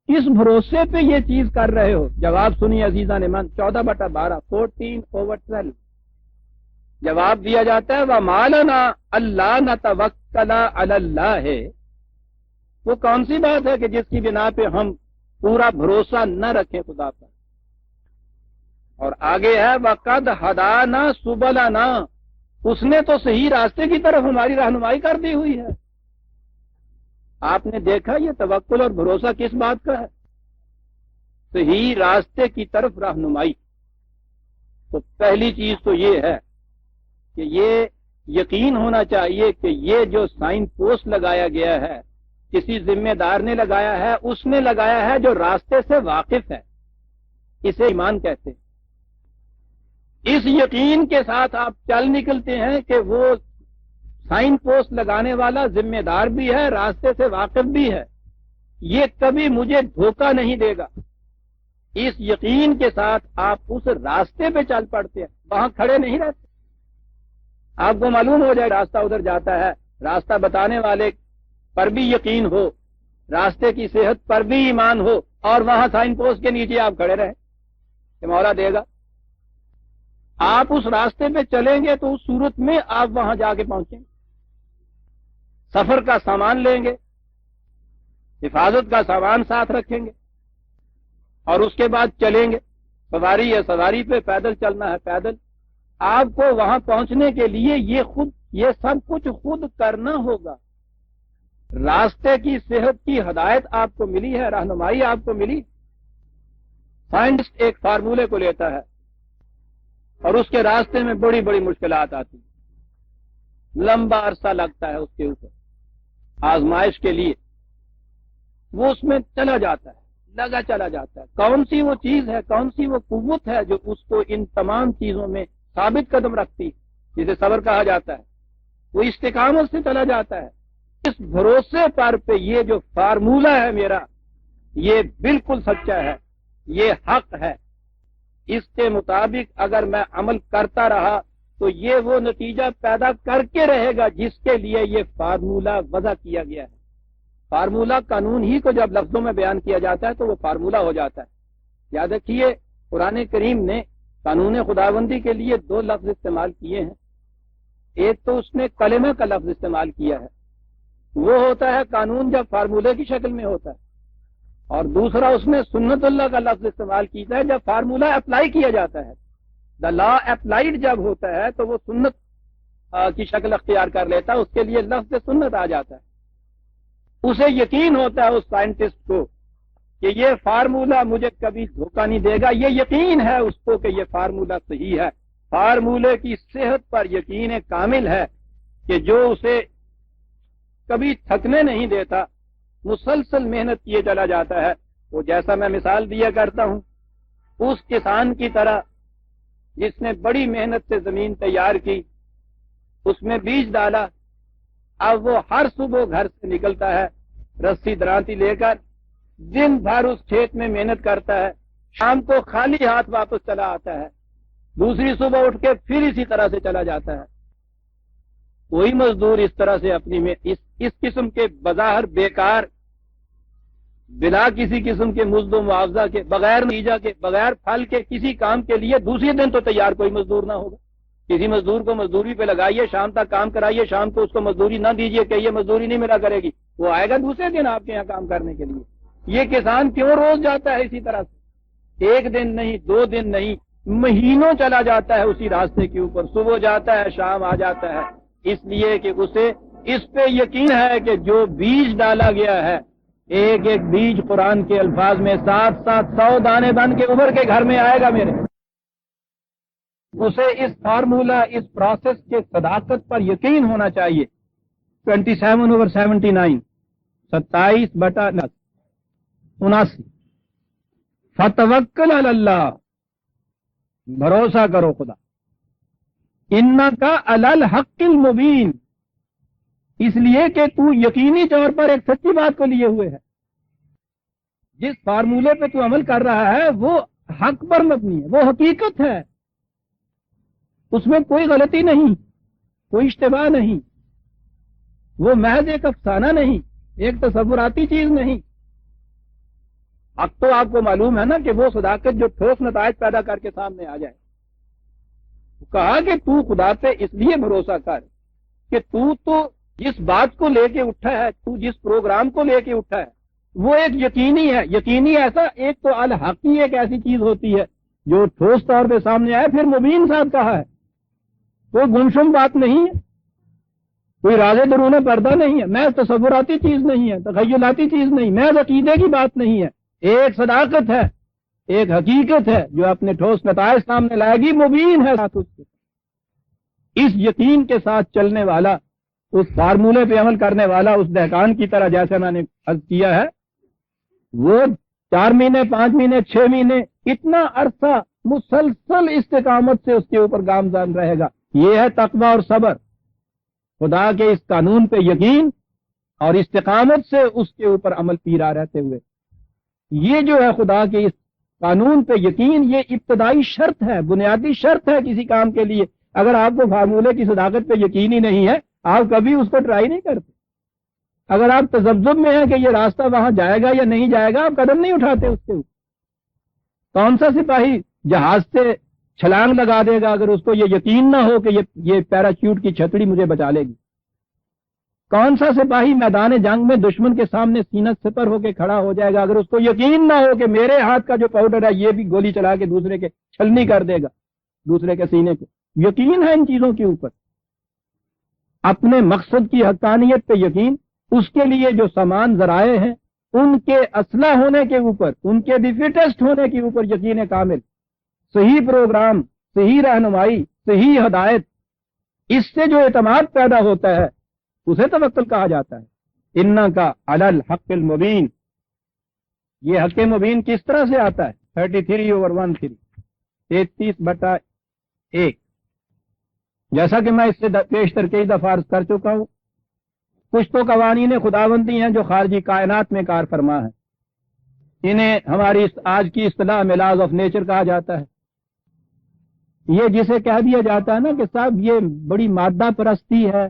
کس بھروسے پہ یہ چیز کر رہے ہو؟ جواب سنیے عزیزان من، 14/12 14/12 جواب دیا جاتا ہے وَمَا لَنَا أَلَّا نَتَوَكَّلَ عَلَى اللَّهِ، وہ کون سی بات ہے کہ جس کی بنا پہ ہم پورا بھروسہ نہ رکھیں خدا پر؟ اور آگے ہے وَقَدْ هَدَانَا سُبُلَنَا، اس نے تو صحیح راستے کی طرف ہماری رہنمائی کر دی ہوئی ہے۔ آپ نے دیکھا یہ توکل اور بھروسہ کس بات کا ہے؟ صحیح راستے کی طرف رہنمائی۔ تو پہلی چیز تو یہ ہے کہ یہ یقین ہونا چاہیے کہ یہ جو سائن پوسٹ لگایا گیا ہے کسی ذمہ دار نے لگایا ہے، اس نے لگایا ہے جو راستے سے واقف ہے، اسے ایمان کہتے ہیں۔ اس یقین کے ساتھ آپ چل نکلتے ہیں کہ وہ سائن پوسٹ لگانے والا ذمہ دار بھی ہے، راستے سے واقف بھی ہے، یہ کبھی مجھے دھوکہ نہیں دے گا۔ اس یقین کے ساتھ آپ اس راستے پہ چل پڑتے ہیں، وہاں کھڑے نہیں رہتے۔ آپ کو معلوم ہو جائے راستہ ادھر جاتا ہے، راستہ بتانے والے پر بھی یقین ہو، راستے کی صحت پر بھی ایمان ہو، اور وہاں سائن پوسٹ کے نیچے آپ کھڑے رہیں کہ مولا دے گا۔ آپ اس راستے پہ چلیں گے تو اس صورت میں آپ وہاں جا کے پہنچیں گے، سفر کا سامان لیں گے، حفاظت کا سامان ساتھ رکھیں گے، اور اس کے بعد چلیں گے۔ سواری ہے سواری پہ، پیدل چلنا ہے پیدل۔ آپ کو وہاں پہنچنے کے لیے یہ سب کچھ خود کرنا ہوگا۔ راستے کی صحت کی ہدایت آپ کو ملی ہے، رہنمائی آپ کو ملی۔ سائنٹسٹ ایک فارمولے کو لیتا ہے اور اس کے راستے میں بڑی بڑی مشکلات آتی ہیں، لمبا عرصہ لگتا ہے اس کے اوپر آزمائش کے لیے، وہ اس میں چلا جاتا ہے، لگا چلا جاتا ہے۔ کون سی وہ چیز ہے، کون سی وہ قوت ہے جو اس کو ان تمام چیزوں میں ثابت قدم رکھتی، جسے صبر کہا جاتا ہے؟ وہ استقامت سے چلا جاتا ہے۔ اس بھروسے پر پہ یہ جو فارمولہ ہے میرا، یہ بالکل سچا ہے، یہ حق ہے، اس کے مطابق اگر میں عمل کرتا رہا تو یہ وہ نتیجہ پیدا کر کے رہے گا جس کے لیے یہ فارمولہ وضع کیا گیا ہے۔ فارمولہ قانون ہی کو جب لفظوں میں بیان کیا جاتا ہے تو وہ فارمولہ ہو جاتا ہے۔ یاد رکھیے قرآن کریم نے قانون خداوندی کے لیے 2 لفظ استعمال کیے ہیں۔ ایک تو اس نے کلمہ کا لفظ استعمال کیا ہے، وہ ہوتا ہے قانون جب فارمولے کی شکل میں ہوتا ہے، اور دوسرا اس نے سنت اللہ کا لفظ استعمال کیا ہے جب فارمولہ اپلائی کیا جاتا ہے۔ دا لا اپلائیڈ جب ہوتا ہے تو وہ سنت کی شکل اختیار کر لیتا ہے، اس کے لیے لفظ سنت آ جاتا ہے۔ اسے یقین ہوتا ہے اس سائنٹسٹ کو کہ یہ فارمولہ مجھے کبھی دھوکہ نہیں دے گا، یہ یقین ہے اس کو کہ یہ فارمولہ صحیح ہے، فارمولے کی صحت پر یقین کامل ہے کہ جو اسے کبھی تھکنے نہیں دیتا، مسلسل محنت کیے چلا جاتا ہے، وہ جیسا میں مثال دیا کرتا ہوں اس کسان کی طرح جس نے بڑی محنت سے زمین تیار کی، اس میں بیج ڈالا، اب وہ ہر صبح گھر سے نکلتا ہے رسی درانتی لے کر، دن بھر اس کھیت میں محنت کرتا ہے، شام کو خالی ہاتھ واپس چلا آتا ہے، دوسری صبح اٹھ کے پھر اسی طرح سے چلا جاتا ہے۔ کوئی مزدور اس طرح سے اپنی میں اس قسم کے بظاہر بیکار، بلا کسی قسم کے مزد و معاوضہ کے، بغیر نتیجہ کے، بغیر پھل کے کسی کام کے لیے دوسرے دن تو تیار کوئی مزدور نہ ہوگا۔ کسی مزدور کو مزدوری پہ لگائیے، شام تک کام کرائیے، شام کو اس کو مزدوری نہ دیجیے کہ یہ مزدوری نہیں ملا کرے گی، وہ آئے گا دوسرے دن آپ کے یہاں کام کرنے کے لیے۔ یہ کسان کیوں روز جاتا ہے اسی طرح سے؟ ایک دن نہیں، 2 دن نہیں، مہینوں چلا جاتا ہے اسی راستے کے اوپر، صبح جاتا ہے شام آ جاتا ہے، اس لیے کہ اسے اس پہ یقین ہے کہ جو بیج ڈالا گیا ہے، ایک ایک بیج قرآن کے الفاظ میں 700 دانے بن کے ابھر کے گھر میں آئے گا میرے۔ اسے اس فارمولہ، اس پروسیس کے صداقت پر یقین ہونا چاہیے۔ 27/79 27/79 فتوکل علی اللہ، بھروسہ کرو خدا، انکا علی الحق المبین، اس لیے کہ تو یقینی طور پر ایک سچی بات کو لیے ہوئے ہے، جس فارمولے پہ تو عمل کر رہا ہے وہ حق پر مبنی ہے، وہ حقیقت ہے، اس میں کوئی غلطی نہیں، کوئی اشتباہ نہیں، وہ محض ایک افسانہ نہیں، ایک تصوراتی چیز نہیں۔ اب تو آپ کو معلوم ہے نا کہ وہ صداقت جو ٹھوس نتائج پیدا کر کے سامنے آ جائے۔ کہا کہ تو خدا پہ اس لیے بھروسہ کر کہ تو جس بات کو لے کے اٹھا ہے، تو جس پروگرام کو لے کے اٹھا ہے وہ ایک یقینی ہے۔ یقینی ایسا، ایک تو الحقی ایک ایسی چیز ہوتی ہے جو ٹھوس طور پہ سامنے آئے، پھر مبین صاحب کہا ہے، کوئی گمشم بات نہیں ہے، کوئی راز درون پردہ نہیں ہے، محض تصوراتی چیز نہیں ہے، تخیلاتی چیز نہیں، محض عقیدے کی بات نہیں ہے، ایک صداقت ہے، ایک حقیقت ہے جو اپنے ٹھوس نتائج سامنے لائے گی، مبین ہے ساتھ اس کے۔ اس یقین کے ساتھ چلنے والا، اس فارمولے پہ عمل کرنے والا، اس دہقان کی طرح جیسے میں نے عرض کیا ہے، وہ 4 مہینے، 5 مہینے، 6 مہینے، اتنا عرصہ مسلسل استقامت سے اس کے اوپر گامزن رہے گا۔ یہ ہے تقویٰ اور صبر، خدا کے اس قانون پہ یقین اور استقامت سے اس کے اوپر عمل پیرا رہتے ہوئے۔ یہ جو ہے خدا کے اس قانون پہ یقین، یہ ابتدائی شرط ہے، بنیادی شرط ہے کسی کام کے لیے۔ اگر آپ کو فارمولے کی صداقت پہ یقین ہی نہیں ہے، آپ کبھی اس کو ٹرائی نہیں کرتے۔ اگر آپ تذبذب میں ہیں کہ یہ راستہ وہاں جائے گا یا نہیں جائے گا، آپ قدم نہیں اٹھاتے اس کے اوپر۔ کون سا سپاہی جہاز سے چھلانگ لگا دے گا اگر اس کو یہ یقین نہ ہو کہ یہ پیراچوٹ کی چھتری مجھے بچا لے گی؟ کون سا سپاہی میدان جنگ میں دشمن کے سامنے سینہ سپر ہو کے کھڑا ہو جائے گا اگر اس کو یقین نہ ہو کہ میرے ہاتھ کا جو پاؤڈر ہے یہ بھی گولی چلا کے دوسرے کے چھلنی کر دے گا، دوسرے کے سینے کو؟ یقین ہے ان چیزوں کے اوپر، اپنے مقصد کی حقانیت پہ یقین، اس کے لیے جو سامان ذرائع ہیں ان کے اصلح ہونے کے اوپر، ان کے بھی فٹسٹ ہونے کے اوپر یقین کامل، صحیح پروگرام، صحیح رہنمائی، صحیح ہدایت، اس سے جو اعتماد پیدا ہوتا ہے اسے توکل کہا جاتا ہے۔ انکا علی الحق المبین، یہ حق مبین کس طرح سے آتا ہے؟ 33/13 33/1، جیسا کہ میں اس سے پیشتر کئی دفعہ عرض کر چکا ہوں، کچھ تو قوانین خداوندی ہیں جو خارجی کائنات میں کار فرما ہے، انہیں ہماری آج کی اصطلاح میں لاز آف نیچر کہا جاتا ہے۔ یہ جسے کہہ دیا جاتا ہے نا کہ صاحب یہ بڑی مادہ پرستی ہے،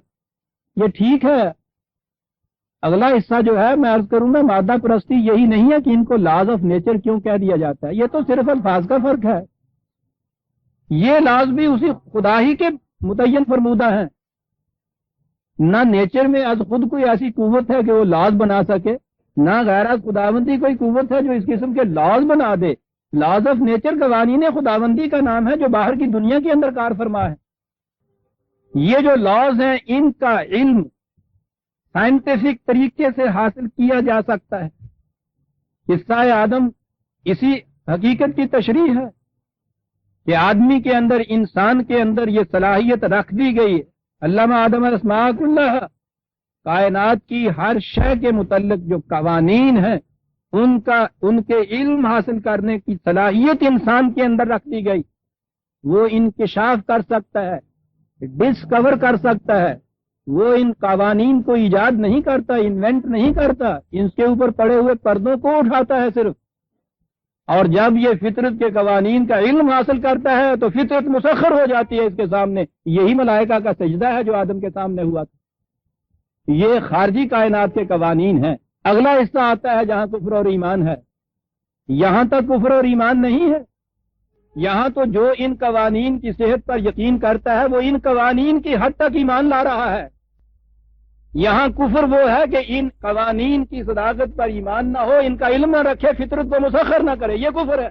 یہ ٹھیک ہے۔ اگلا حصہ جو ہے میں عرض کروں گا، مادہ پرستی یہی نہیں ہے کہ ان کو لاز آف نیچر کیوں کہہ دیا جاتا ہے، یہ تو صرف الفاظ کا فرق ہے۔ یہ لاز بھی اسی خدا ہی کے متعین فرمودہ ہیں، نہ نیچر میں از خود کوئی ایسی قوت ہے کہ وہ لاز بنا سکے، نہ غیر از خداوندی کوئی قوت ہے جو اس قسم کے لاز بنا دے۔ لاز آف نیچر قوانین خداوندی کا نام ہے جو باہر کی دنیا کے اندر کار فرما ہے۔ یہ جو لاز ہیں ان کا علم سائنٹیفک طریقے سے حاصل کیا جا سکتا ہے، قصہ آدم اسی حقیقت کی تشریح ہے کہ آدمی کے اندر، انسان کے اندر یہ صلاحیت رکھ دی گئی ہے۔ علامہ آدم الاسماء کلھا، کائنات کی ہر شے کے متعلق جو قوانین ہیں ان کے علم حاصل کرنے کی صلاحیت انسان کے اندر رکھ دی گئی۔ وہ انکشاف کر سکتا ہے، ڈسکور کر سکتا ہے، وہ ان قوانین کو ایجاد نہیں کرتا، انوینٹ نہیں کرتا، ان کے اوپر پڑے ہوئے پردوں کو اٹھاتا ہے صرف۔ اور جب یہ فطرت کے قوانین کا علم حاصل کرتا ہے تو فطرت مسخر ہو جاتی ہے اس کے سامنے۔ یہی ملائکہ کا سجدہ ہے جو آدم کے سامنے ہوا تھا۔ یہ خارجی کائنات کے قوانین ہیں۔ اگلا حصہ آتا ہے جہاں کفر اور ایمان ہے۔ یہاں تک کفر اور ایمان نہیں ہے، یہاں تو جو ان قوانین کی صحت پر یقین کرتا ہے وہ ان قوانین کی حد تک ایمان لا رہا ہے۔ یہاں کفر وہ ہے کہ ان قوانین کی صداقت پر ایمان نہ ہو، ان کا علم نہ رکھے، فطرت کو مسخر نہ کرے، یہ کفر ہے۔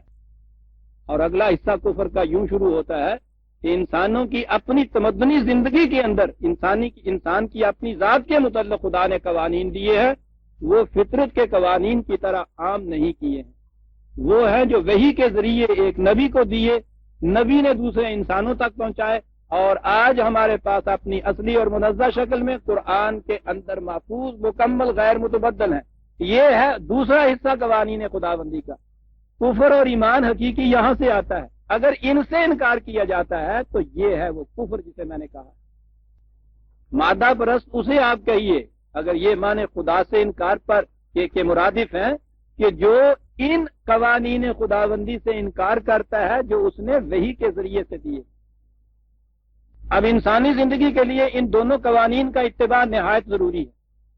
اور اگلا حصہ کفر کا یوں شروع ہوتا ہے کہ انسانوں کی اپنی تمدنی زندگی کے اندر انسان کی اپنی ذات کے متعلق خدا نے قوانین دیے ہیں، وہ فطرت کے قوانین کی طرح عام نہیں کیے ہیں۔ وہ ہے جو وحی کے ذریعے ایک نبی کو دیے، نبی نے دوسرے انسانوں تک پہنچائے، اور آج ہمارے پاس اپنی اصلی اور منزہ شکل میں قرآن کے اندر محفوظ، مکمل، غیر متبدل ہیں۔ یہ ہے دوسرا حصہ قوانین خداوندی کا۔ کفر اور ایمان حقیقی یہاں سے آتا ہے۔ اگر ان سے انکار کیا جاتا ہے تو یہ ہے وہ کفر جسے میں نے کہا۔ مادہ پرست اسے آپ کہیے اگر یہ معنی خدا سے انکار پر کے مرادف ہیں کہ جو ان قوانین خداوندی سے انکار کرتا ہے جو اس نے وحی کے ذریعے سے دیے۔ اب انسانی زندگی کے لیے ان دونوں قوانین کا اتباع نہایت ضروری ہے۔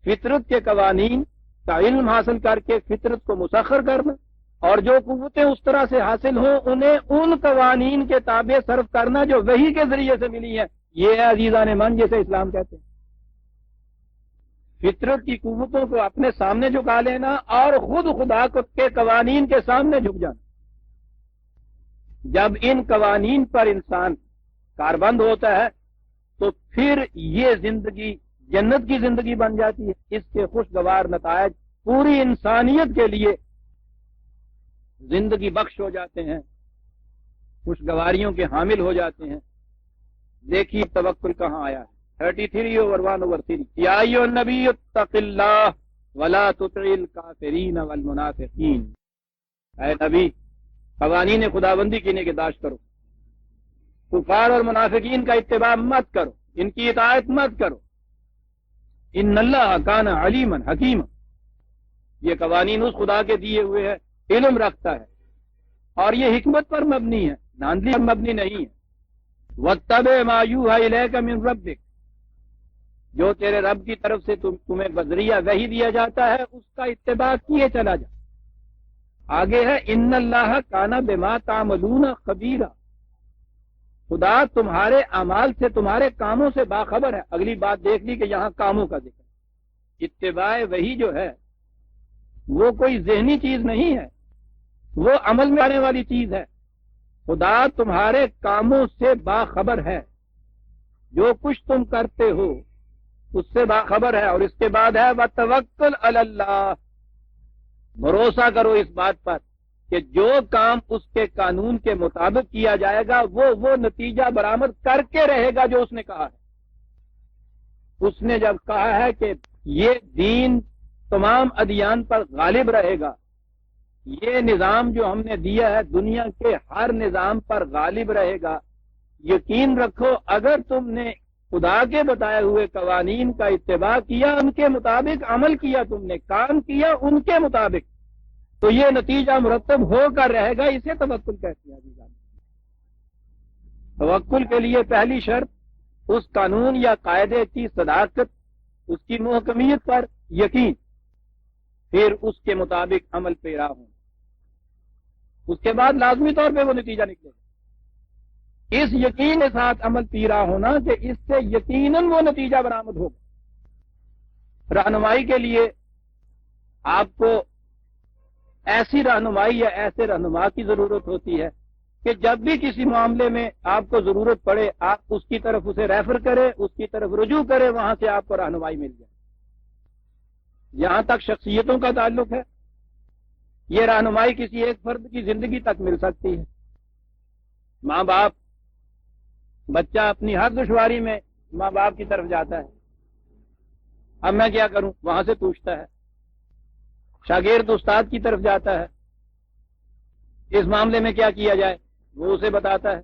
فطرت کے قوانین کا علم حاصل کر کے فطرت کو مسخر کرنا، اور جو قوتیں اس طرح سے حاصل ہوں انہیں ان قوانین کے تابع صرف کرنا جو وحی کے ذریعے سے ملی ہے۔ یہ ہے عزیزان من جسے اسلام کہتے ہیں۔ فطرت کی قوتوں کو اپنے سامنے جھکا لینا اور خود خدا کے قوانین کے سامنے جھک جانا۔ جب ان قوانین پر انسان کاربند ہوتا ہے تو پھر یہ زندگی جنت کی زندگی بن جاتی ہے۔ اس کے خوشگوار نتائج پوری انسانیت کے لیے زندگی بخش ہو جاتے ہیں، خوشگواریوں کے حامل ہو جاتے ہیں۔ دیکھیے توکل کہاں آیا ہے، 33/1/3 یا ایھا النبی اتق اللہ ولا تطع الکافرین والمنافقین۔ اے نبی قوانین خداوندی کی نگہداشت کرو، کفار اور منافقین کا اتباع مت کرو، ان کی اطاعت مت کرو۔ ان اللہ کان علیما حکیما، یہ قوانین اس خدا کے دیے ہوئے ہیں، علم رکھتا ہے، اور یہ حکمت پر مبنی ہے، دھاندلی پر مبنی نہیں ہے۔ واتبع ما یوحی الیک من ربک، جو تیرے رب کی طرف سے تمہیں بذریعہ وحی دیا جاتا ہے اس کا اتباع کیے چلا جا۔ آگے ہے ان اللہ کان بما تعملون خبیرا، خدا تمہارے اعمال سے، تمہارے کاموں سے باخبر ہے۔ اگلی بات دیکھ لی کہ یہاں کاموں کا ذکر۔ اتباع وحی جو ہے وہ کوئی ذہنی چیز نہیں ہے، وہ عمل میں آنے والی چیز ہے۔ خدا تمہارے کاموں سے باخبر ہے، جو کچھ تم کرتے ہو اس سے باخبر ہے۔ اور اس کے بعد ہے وتوکل علی اللہ، بھروسہ کرو اس بات پر کہ جو کام اس کے قانون کے مطابق کیا جائے گا وہ نتیجہ برآمد کر کے رہے گا جو اس نے کہا ہے۔ اس نے جب کہا ہے کہ یہ دین تمام ادیان پر غالب رہے گا، یہ نظام جو ہم نے دیا ہے دنیا کے ہر نظام پر غالب رہے گا، یقین رکھو اگر تم نے خدا کے بتائے ہوئے قوانین کا اتباع کیا، ان کے مطابق عمل کیا، تم نے کام کیا ان کے مطابق، تو یہ نتیجہ مرتب ہو کر رہے گا۔ اسے توکل کہتے ہیں۔ توکل کے لیے پہلی شرط اس قانون یا قاعدے کی صداقت، اس کی محکمیت پر یقین، پھر اس کے مطابق عمل پیرا ہوں، اس کے بعد لازمی طور پہ وہ نتیجہ نکلے گا۔ اس یقین کے ساتھ عمل پیرا ہونا کہ اس سے یقیناً وہ نتیجہ برآمد ہوگا۔ رہنمائی کے لیے آپ کو ایسی رہنمائی یا ایسے رہنما کی ضرورت ہوتی ہے کہ جب بھی کسی معاملے میں آپ کو ضرورت پڑے آپ اس کی طرف اسے ریفر کریں، اس کی طرف رجوع کریں، وہاں سے آپ کو رہنمائی مل جائے۔ جہاں تک شخصیتوں کا تعلق ہے یہ رہنمائی کسی ایک فرد کی زندگی تک مل سکتی ہے۔ ماں باپ، بچہ اپنی ہر دشواری میں ماں باپ کی طرف جاتا ہے، اب میں کیا کروں، وہاں سے پوچھتا ہے۔ شاگرد استاد کی طرف جاتا ہے، اس معاملے میں کیا کیا جائے، وہ اسے بتاتا ہے۔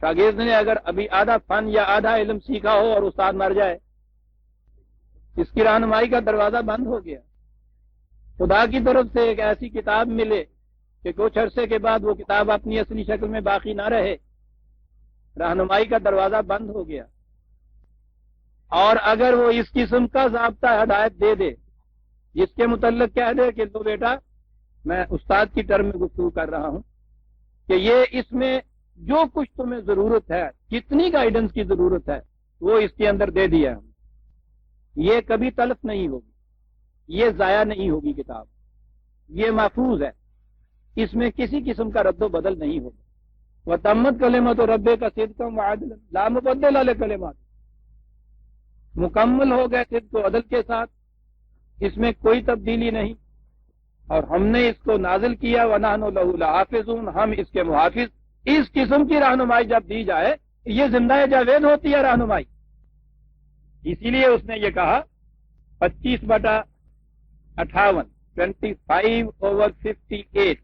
شاگرد نے اگر ابھی آدھا فن یا آدھا علم سیکھا ہو اور استاد مر جائے، اس کی رہنمائی کا دروازہ بند ہو گیا۔ خدا کی طرف سے ایک ایسی کتاب ملے کہ کچھ عرصے کے بعد وہ کتاب اپنی اصلی شکل میں باقی نہ رہے، رہنمائی کا دروازہ بند ہو گیا۔ اور اگر وہ اس قسم کا ضابطہ ہدایت دے دے جس کے متعلق کہہ دے کہ تو بیٹا، میں استاد کی ٹرم میں گفتگو کر رہا ہوں کہ یہ اس میں جو کچھ تمہیں ضرورت ہے، کتنی گائیڈنس کی ضرورت ہے، وہ اس کے اندر دے دیا ہم، یہ کبھی تلف نہیں ہوگی، یہ ضائع نہیں ہوگی کتاب، یہ محفوظ ہے، اس میں کسی قسم کا رد و بدل نہیں ہوگا۔ وَتَمَّتْ کَلِمَتُ رَبِّکَ صِدْقًا وَعَدْلًا لَا مُبَدِّلَ لِکَلِمَاتِهِ، مکمل ہو گئے صدق و عدل کے ساتھ، اس میں کوئی تبدیلی نہیں، اور ہم نے اس کو نازل کیا وَنَحْنُ لَهُ لَحَافِظُونَ، ہم اس کے محافظ۔ اس قسم کی رہنمائی جب دی جائے، یہ زندہ جاوید ہوتی ہے رہنمائی۔ اسی لیے اس نے یہ کہا 25/58 25/58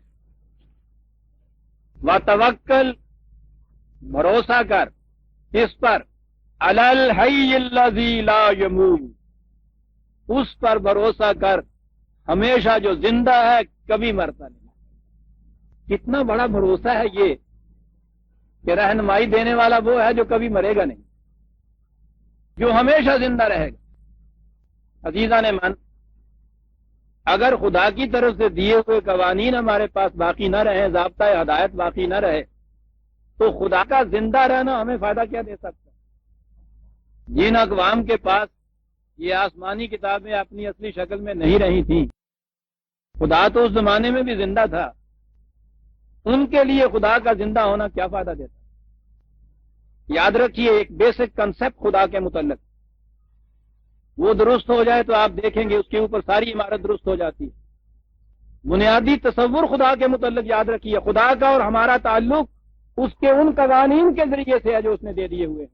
وَتَوَکَّل، بھروسہ کر اس پر، عَلَى الْحَيِّ الَّذِي لَا يَمُوتُ، اس پر بھروسہ کر ہمیشہ جو زندہ ہے، کبھی مرتا نہیں۔ کتنا بڑا بھروسہ ہے یہ کہ رہنمائی دینے والا وہ ہے جو کبھی مرے گا نہیں، جو ہمیشہ زندہ رہے گا۔ عزیزان من، اگر خدا کی طرف سے دیے ہوئے قوانین ہمارے پاس باقی نہ رہیں، ضابطۂ ہدایت باقی نہ رہے، تو خدا کا زندہ رہنا ہمیں فائدہ کیا دے سکتا ہے؟ جن اقوام کے پاس یہ آسمانی کتابیں اپنی اصلی شکل میں نہیں رہی تھیں، خدا تو اس زمانے میں بھی زندہ تھا، ان کے لیے خدا کا زندہ ہونا کیا فائدہ دیتا؟ یاد رکھیے، ایک بیسک کنسپٹ خدا کے متعلق، وہ درست ہو جائے تو آپ دیکھیں گے اس کے اوپر ساری عمارت درست ہو جاتی ہے۔ بنیادی تصور خدا کے متعلق یاد رکھیے، خدا کا اور ہمارا تعلق اس کے ان قوانین کے ذریعے سے ہے جو اس نے دے دیے ہوئے ہیں۔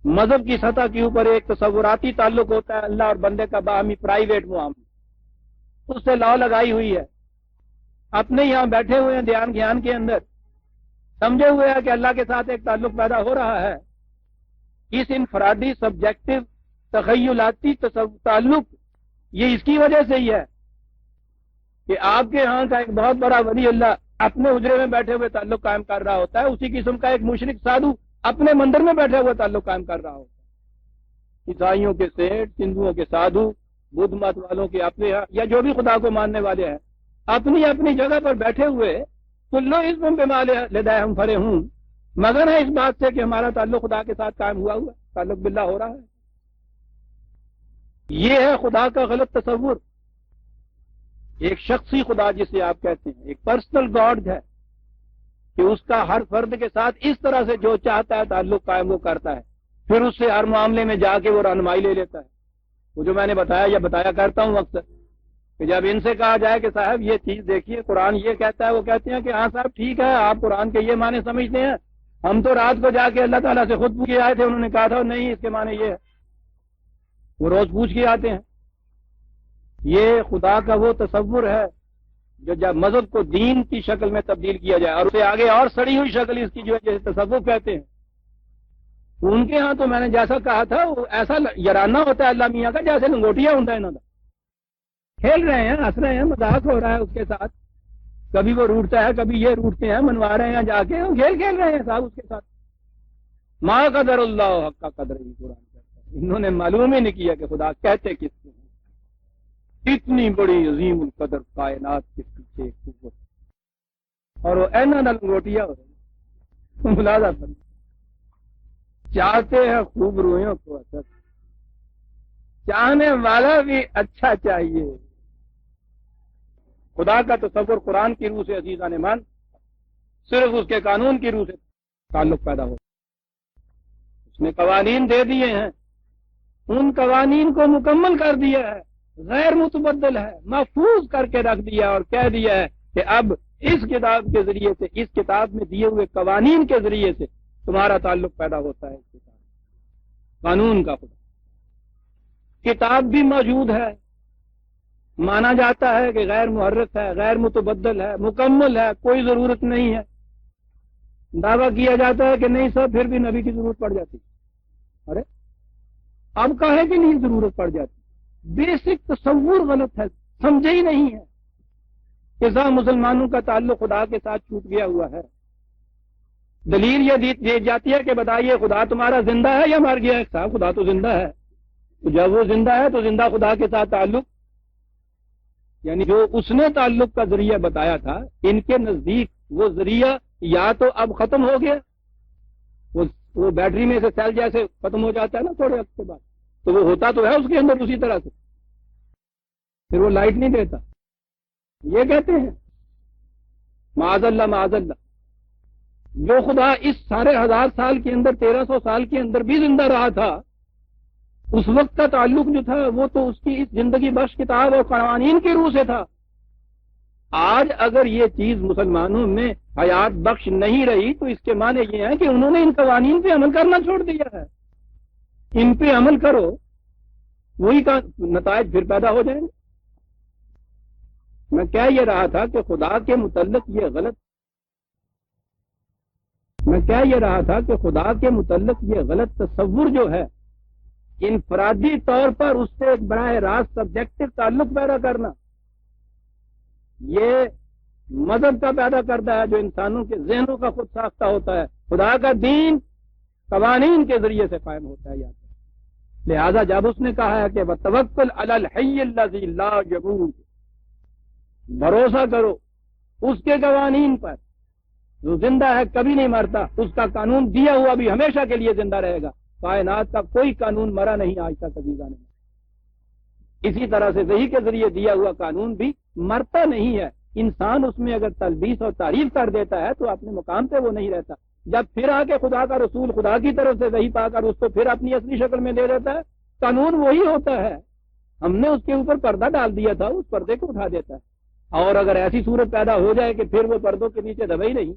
مذہب کی سطح کے اوپر ایک تصوراتی تعلق ہوتا ہے اللہ اور بندے کا باہمی پرائیویٹ معاملہ، اس سے لاؤ لگائی ہوئی ہے۔ اپنے یہاں بیٹھے ہوئے ہیں دھیان گیان کے اندر، سمجھے ہوئے ہیں کہ اللہ کے ساتھ ایک تعلق پیدا ہو رہا ہے۔ اس انفرادی سبجیکٹو تخیلاتی تعلق یہ اس کی وجہ سے ہی ہے کہ آپ کے ہاں کا ایک بہت بڑا ولی اللہ اپنے حجرے میں بیٹھے ہوئے تعلق قائم کر رہا ہوتا ہے، اسی قسم کا ایک مشرک سادھو اپنے مندر میں بیٹھے ہوئے تعلق قائم کر رہا ہوتا ہے۔ عیسائیوں کے سیٹ، ہندوؤں کے سادھو، بدھ مت والوں کے اپنے یا جو بھی خدا کو ماننے والے ہیں، اپنی اپنی جگہ پر بیٹھے ہوئے کلو اسم بما لدیہم فرحون، مگر ہے اس بات سے کہ ہمارا تعلق خدا کے ساتھ قائم ہوا تعلق باللہ ہو رہا ہے۔ یہ ہے خدا کا غلط تصور، ایک شخصی خدا جسے آپ کہتے ہیں، ایک پرسنل گاڈ ہے کہ اس کا ہر فرد کے ساتھ اس طرح سے جو چاہتا ہے تعلق قائم وہ کرتا ہے، پھر اس سے ہر معاملے میں جا کے وہ رہنمائی لے لیتا ہے۔ وہ جو میں نے بتایا یا بتایا کرتا ہوں اکثر کہ جب ان سے کہا جائے کہ صاحب یہ چیز دیکھیے قرآن یہ کہتا ہے، وہ کہتے ہیں کہ ہاں صاحب ٹھیک ہے، آپ قرآن کے یہ معنی سمجھتے ہیں، ہم تو رات کو جا کے اللہ تعالیٰ سے خود پوچھ کے آئے تھے، انہوں نے کہا تھا نہیں اس کے معنی یہ ہے، وہ روز پوچھ کے آتے ہیں۔ یہ خدا کا وہ تصور ہے جو جب مذہب کو دین کی شکل میں تبدیل کیا جائے اور اسے آگے اور سڑی ہوئی شکل اس کی جو ہے جیسے تصوف کہتے ہیں، ان کے ہاں تو میں نے جیسا کہا تھا وہ ایسا یارانہ ہوتا ہے اللہ میاں کا جیسے لنگوٹیا ہوتا ہے انہوں کا، کھیل رہے ہیں، ہنس رہے ہیں، مذاق ہو رہا ہے اس کے ساتھ، کبھی وہ روٹتا ہے کبھی یہ روٹتے ہیں، منوا رہے ہیں جا کے، کھیل رہے ہیں صاحب اس کے ساتھ۔ ما قدر اللہ حق کا قدر ہی قرآن کہتا ہے، انہوں نے معلوم ہی نہیں کیا کہ خدا کہتے کس کو، اتنی بڑی عظیم القدر کائنات کے پیچھے قوت، اور وہ اینا لنگوٹیا ہو رہے ہیں، ملازہ پر چاہتے ہیں خوب رویوں کو اثر، چاہنے والا بھی اچھا چاہیے۔ خدا کا تصور قرآن کی روح سے عزیزان ایمان صرف اس کے قانون کی روح سے تعلق پیدا ہو، اس نے قوانین دے دیے ہیں، ان قوانین کو مکمل کر دیا ہے، غیر متبدل ہے، محفوظ کر کے رکھ دیا اور کہہ دیا ہے کہ اب اس کتاب کے ذریعے سے، اس کتاب میں دیے ہوئے قوانین کے ذریعے سے تمہارا تعلق پیدا ہوتا ہے اس کتاب قانون کا خدا۔ کتاب بھی موجود ہے، مانا جاتا ہے کہ غیر محرف ہے، غیر متبدل ہے، مکمل ہے، کوئی ضرورت نہیں ہے۔ دعویٰ کیا جاتا ہے کہ نہیں صاحب پھر بھی نبی کی ضرورت پڑ جاتی۔ ارے اب کہے کہ نہیں ضرورت پڑ جاتی؟ بیسک تصور غلط ہے، سمجھے ہی نہیں ہے کہ مسلمانوں کا تعلق خدا کے ساتھ چھوٹ گیا ہوا ہے۔ دلیل یہ دی جاتی ہے کہ بتائیے خدا تمہارا زندہ ہے یا مر گیا ہے؟ صاحب خدا تو زندہ ہے، تو جب وہ زندہ ہے تو زندہ خدا کے ساتھ تعلق، یعنی جو اس نے تعلق کا ذریعہ بتایا تھا ان کے نزدیک وہ ذریعہ یا تو اب ختم ہو گیا، وہ بیٹری میں سے سیل جیسے ختم ہو جاتا ہے نا تھوڑے وقت کے بعد، تو وہ ہوتا تو ہے اس کے اندر اسی طرح سے، پھر وہ لائٹ نہیں دیتا۔ یہ کہتے ہیں معاذ اللہ معاذ اللہ، جو خدا اس سارے 1000 سال کے اندر 1300 سال کے اندر بھی زندہ رہا تھا، اس وقت کا تعلق جو تھا وہ تو اس کی اس زندگی بخش کتاب اور قوانین کی روح سے تھا۔ آج اگر یہ چیز مسلمانوں میں حیات بخش نہیں رہی تو اس کے معنی یہ ہے کہ انہوں نے ان قوانین پہ عمل کرنا چھوڑ دیا ہے۔ ان پہ عمل کرو، وہی کا نتائج پھر پیدا ہو جائیں گے۔ میں کہہ یہ رہا تھا کہ خدا کے متعلق یہ غلط تصور جو ہے، انفرادی طور پر اس سے ایک براہ راست سبجیکٹو تعلق پیدا کرنا، یہ مذہب کا پیدا کرتا ہے جو انسانوں کے ذہنوں کا خود ساختہ ہوتا ہے۔ خدا کا دین قوانین کے ذریعے سے قائم ہوتا ہے یاد ہے۔ لہذا جب اس نے کہا ہے کہ وَتَوَكَّلْ عَلَى الْحَيِّ الَّذِي لَا يَمُوتُ، بھروسہ کرو اس کے قوانین پر جو زندہ ہے کبھی نہیں مرتا، اس کا قانون دیا ہوا بھی ہمیشہ کے لیے زندہ رہے گا۔ کائنات کا کوئی قانون مرا نہیں آج تک عزیزاں نے۔ اسی طرح سے وحی کے ذریعے دیا ہوا قانون بھی مرتا نہیں ہے۔ انسان اس میں اگر تلبیس اور تعریف کر دیتا ہے تو اپنے مقام پہ وہ نہیں رہتا۔ جب پھر آ کے خدا کا رسول خدا کی طرف سے وحی پا کر اس کو پھر اپنی اصلی شکل میں دے دیتا ہے، قانون وہی ہوتا ہے۔ ہم نے اس کے اوپر پردہ ڈال دیا تھا، اس پردے کو اٹھا دیتا ہے۔ اور اگر ایسی صورت پیدا ہو جائے کہ پھر وہ پردوں کے نیچے دبے ہی نہیں،